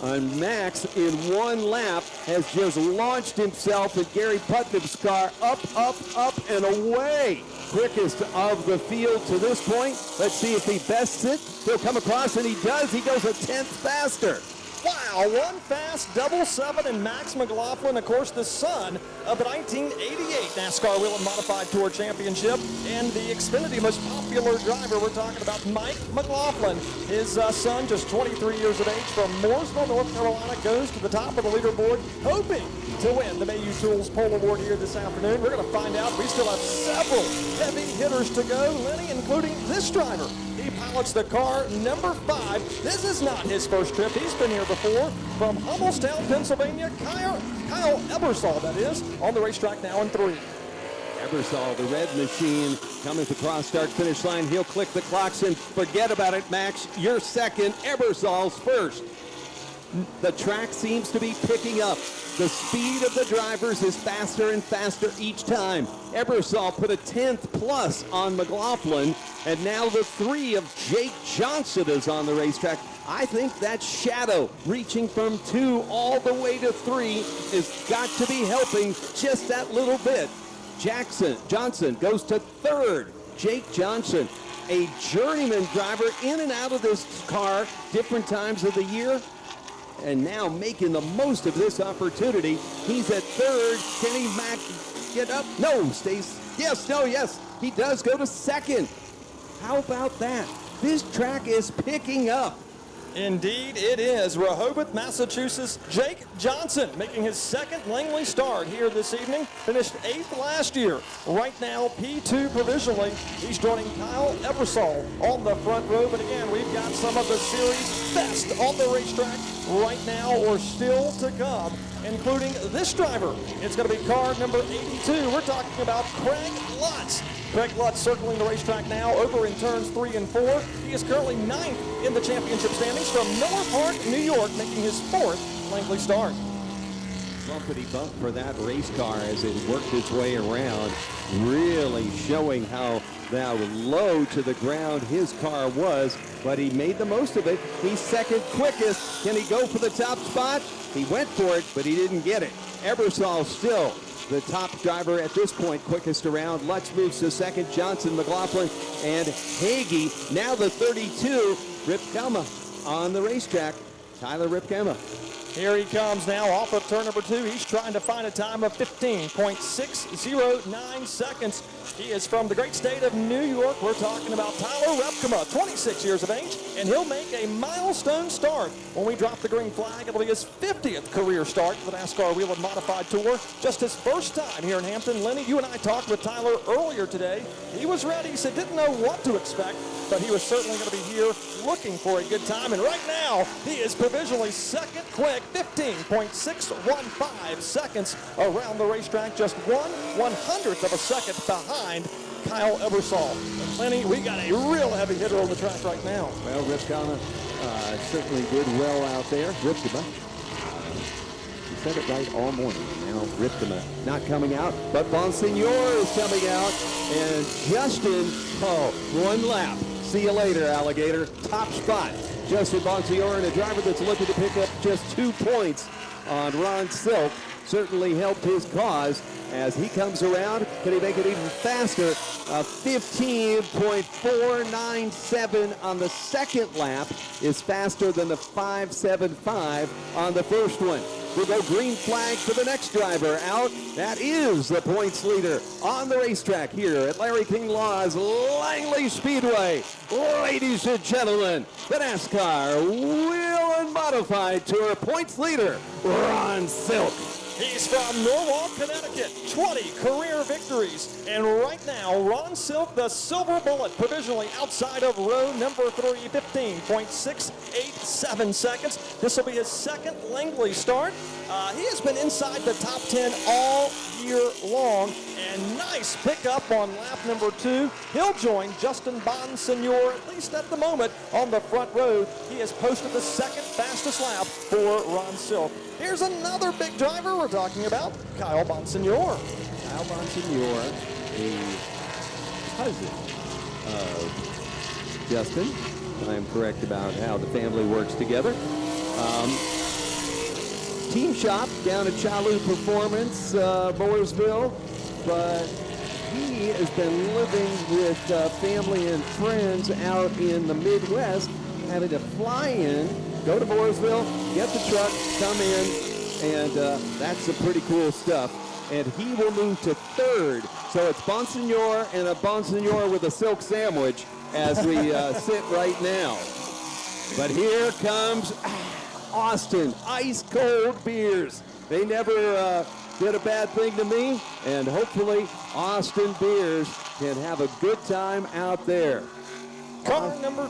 And Max, in one lap, has just launched himself in Gary Putnam's car up, up, up, and away. Quickest of the field to this point. Let's see if he bests it. He'll come across, and he does. He goes a 10th faster. Wow, one fast double 7, and Max McLaughlin, of course, the son of the 1988 NASCAR Whelen Modified Tour Championship and the Xfinity most popular driver. We're talking about Mike McLaughlin. His son, just 23 years of age, from Mooresville, North Carolina, goes to the top of the leaderboard, hoping to win the Mayu Tools Pole Award here this afternoon. We're going to find out. We still have several heavy hitters to go, Lenny, including this driver. He pilots the car number 5. This is not his first trip. He's been here before. From Hummelstown, Pennsylvania, Kyle Ebersol, that is, on the racetrack now in 3. Ebersol, the red machine, coming to the cross-start finish line. He'll click the clocks and forget about it, Max. You're second. Ebersol's first. The track seems to be picking up. The speed of the drivers is faster and faster each time. Ebersol put a 10th plus on McLaughlin, and now the 3 of Jake Johnson is on the racetrack. I think that shadow reaching from 2 all the way to 3 has got to be helping just that little bit. Johnson goes to 3rd. Jake Johnson, a journeyman driver in and out of this car different times of the year. and now making the most of this opportunity. He's at third. Can he get up? No, stays. Yes, no, yes. He does go to second. How about that? This track is picking up. Indeed it is. Rehoboth, Massachusetts, Jake Johnson making his second Langley start here this evening. Finished 8th last year. Right now, P2 provisionally. He's joining Kyle Ebersol on the front row. But again, we've got some of the series best on the racetrack right now or still to come, including this driver. It's going to be car number 82. We're talking about Craig Lutz. Craig Lutz circling the racetrack now over in turns 3 and 4. He is currently 9th in the championship standings from Miller Park, New York, making his 4th Langley start. Bumpity bump for that race car as it worked its way around, really showing how low to the ground his car was, but he made the most of it. He's second quickest. Can he go for the top spot? He went for it, but he didn't get it. Ebersol still the top driver at this point, quickest around. Lutz moves to second. Johnson, McLaughlin, and Hagee. Now the 32, Ripkema on the racetrack. Tyler Ripkema. Here he comes now off of turn number 2. He's trying to find a time of 15.609 seconds. He is from the great state of New York. We're talking about Tyler Ripkema, 26 years of age, and he'll make a milestone start. When we drop the green flag, it'll be his 50th career start for the NASCAR Wheel and Modified Tour. Just his first time here in Hampton. Lenny, you and I talked with Tyler earlier today. He was ready. He said didn't know what to expect, but he was certainly going to be here looking for a good time. And right now, he is provisionally second quick, 15.615 seconds around the racetrack, just 1/100th of a second behind Kyle Ebersol. And Lenny, we got a real heavy hitter on the track right now. Well, Ripkema certainly did well out there. Ripkema. He said it right all morning. Now Ripkema not coming out, but Bonsignor is coming out. And Justin, one lap. See you later, alligator. Top spot. Justin Bonsignor, and a driver that's looking to pick up just 2 points on Ron Silk. Certainly helped his cause as he comes around. Can he make it even faster? 15.497 on the second lap is faster than the 5.75 on the first one. We'll go green flag for the next driver out. That is the points leader on the racetrack here at Larry King Law's Langley Speedway. Ladies and gentlemen, the NASCAR Wheel and Modified Tour points leader, Ron Silk. He's from Norwalk, Connecticut, 20 career victories. And right now, Ron Silk, the silver bullet, provisionally outside of row number 3, 15.687 seconds. This will be his second Langley start. He has been inside the top 10 all year long. And nice pickup on lap number 2. He'll join Justin Bonsignor, at least at the moment, on the front row. He has posted the second fastest lap for Ron Silk. Here's another big driver we're talking about, Kyle Bonsignor. Kyle Bonsignor, the cousin of Justin. I am correct about how the family works together. Team shop down at Chalu Performance, Mooresville, but he has been living with family and friends out in the Midwest, having to fly in, go to Mooresville, get the truck, come in, and that's some pretty cool stuff. And he will move to third. So it's Bonsignor and a Bonsignor with a silk sandwich as we sit right now. But here comes Austin Ice Cold Beers. They never did a bad thing to me, and hopefully Austin Beers can have a good time out there. Car number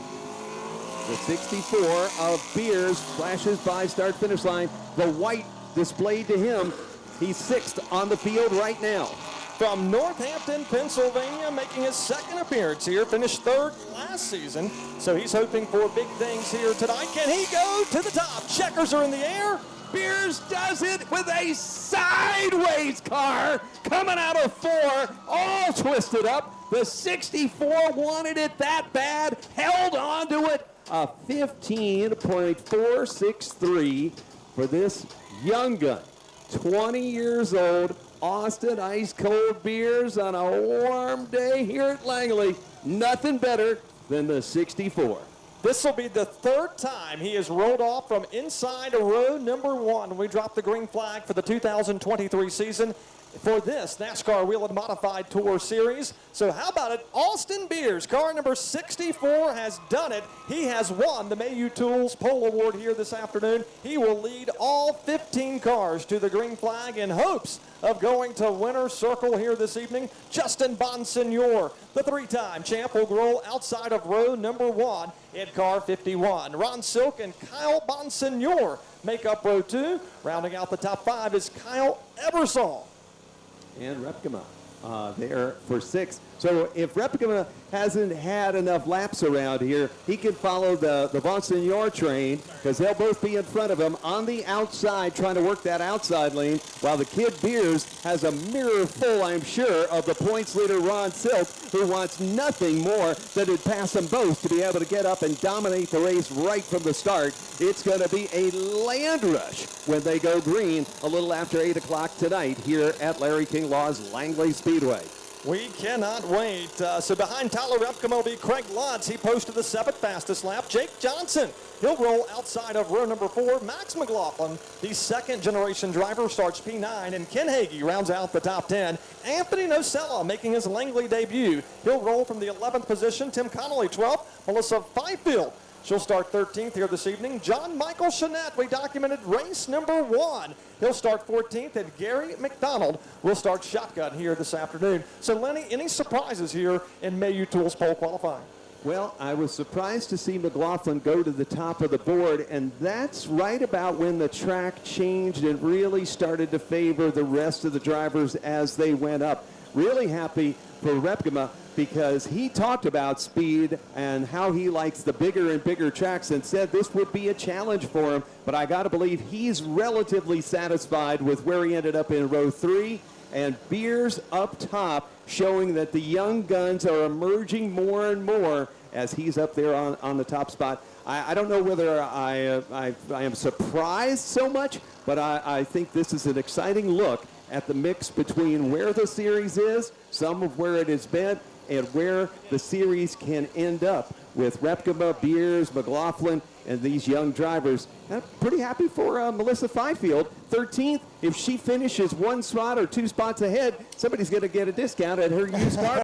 the 64 of Beers flashes by start-finish line. The white displayed to him. He's 6th on the field right now. From Northampton, Pennsylvania, making his second appearance here. Finished 3rd last season, so he's hoping for big things here tonight. Can he go to the top? Checkers are in the air. Beers does it with a sideways car coming out of 4, all twisted up. The 64 wanted it that bad, held on to it. A 15.463 for this young gun. 20 years old, Austin Ice Cold Beers on a warm day here at Langley. Nothing better than the 64. This will be the third time he has rolled off from inside row number 1. We dropped the green flag for the 2023 season for this NASCAR Wheel and Modified Tour Series. So how about it? Austin Beers, car number 64, has done it. He has won the Mayu Tools Pole Award here this afternoon. He will lead all 15 cars to the green flag in hopes of going to winner's circle here this evening. Justin Bonsignor, the 3-time champ, will roll outside of row number 1 in car 51. Ron Silk and Kyle Bonsignor make up row 2. Rounding out the top 5 is Kyle Ebersol. And Repkema there for 6. So if Repkema hasn't had enough laps around here, he can follow the Bonsignor train, because they'll both be in front of him on the outside trying to work that outside lane, while the kid Beers has a mirror full, I'm sure, of the points leader Ron Silk, who wants nothing more than to pass them both to be able to get up and dominate the race right from the start. It's going to be a land rush when they go green a little after 8 o'clock tonight here at Larry King Law's Langley Speedway. We cannot wait. So behind Tyler Repkema will be Craig Lutz. He posted the 7th fastest lap. Jake Johnson, he'll roll outside of row number 4. Max McLaughlin, the second-generation driver, starts P9. And Ken Hagee rounds out the top 10. Anthony Nocella making his Langley debut. He'll roll from the 11th position. Tim Connolly, 12th. Melissa Fifield, she'll start 13th here this evening. John Michael Chanette, we documented race number 1. He'll start 14th, and Gary McDonald will start shotgun here this afternoon. So, Lenny, any surprises here in Mayu Tools pole qualifying? Well, I was surprised to see McLaughlin go to the top of the board, and that's right about when the track changed and really started to favor the rest of the drivers as they went up. Really happy for Repkema, because he talked about speed and how he likes the bigger and bigger tracks and said this would be a challenge for him. But I got to believe he's relatively satisfied with where he ended up in row 3. And Beers up top, showing that the young guns are emerging more and more as he's up there on the top spot. I don't know whether I am surprised so much, but I think this is an exciting look at the mix between where the series is, some of where it has been, and where the series can end up with Repkema, Beers, McLaughlin, and these young drivers. I'm pretty happy for Melissa Fifield, 13th. If she finishes 1 spot or 2 spots ahead, somebody's going to get a discount at her used car.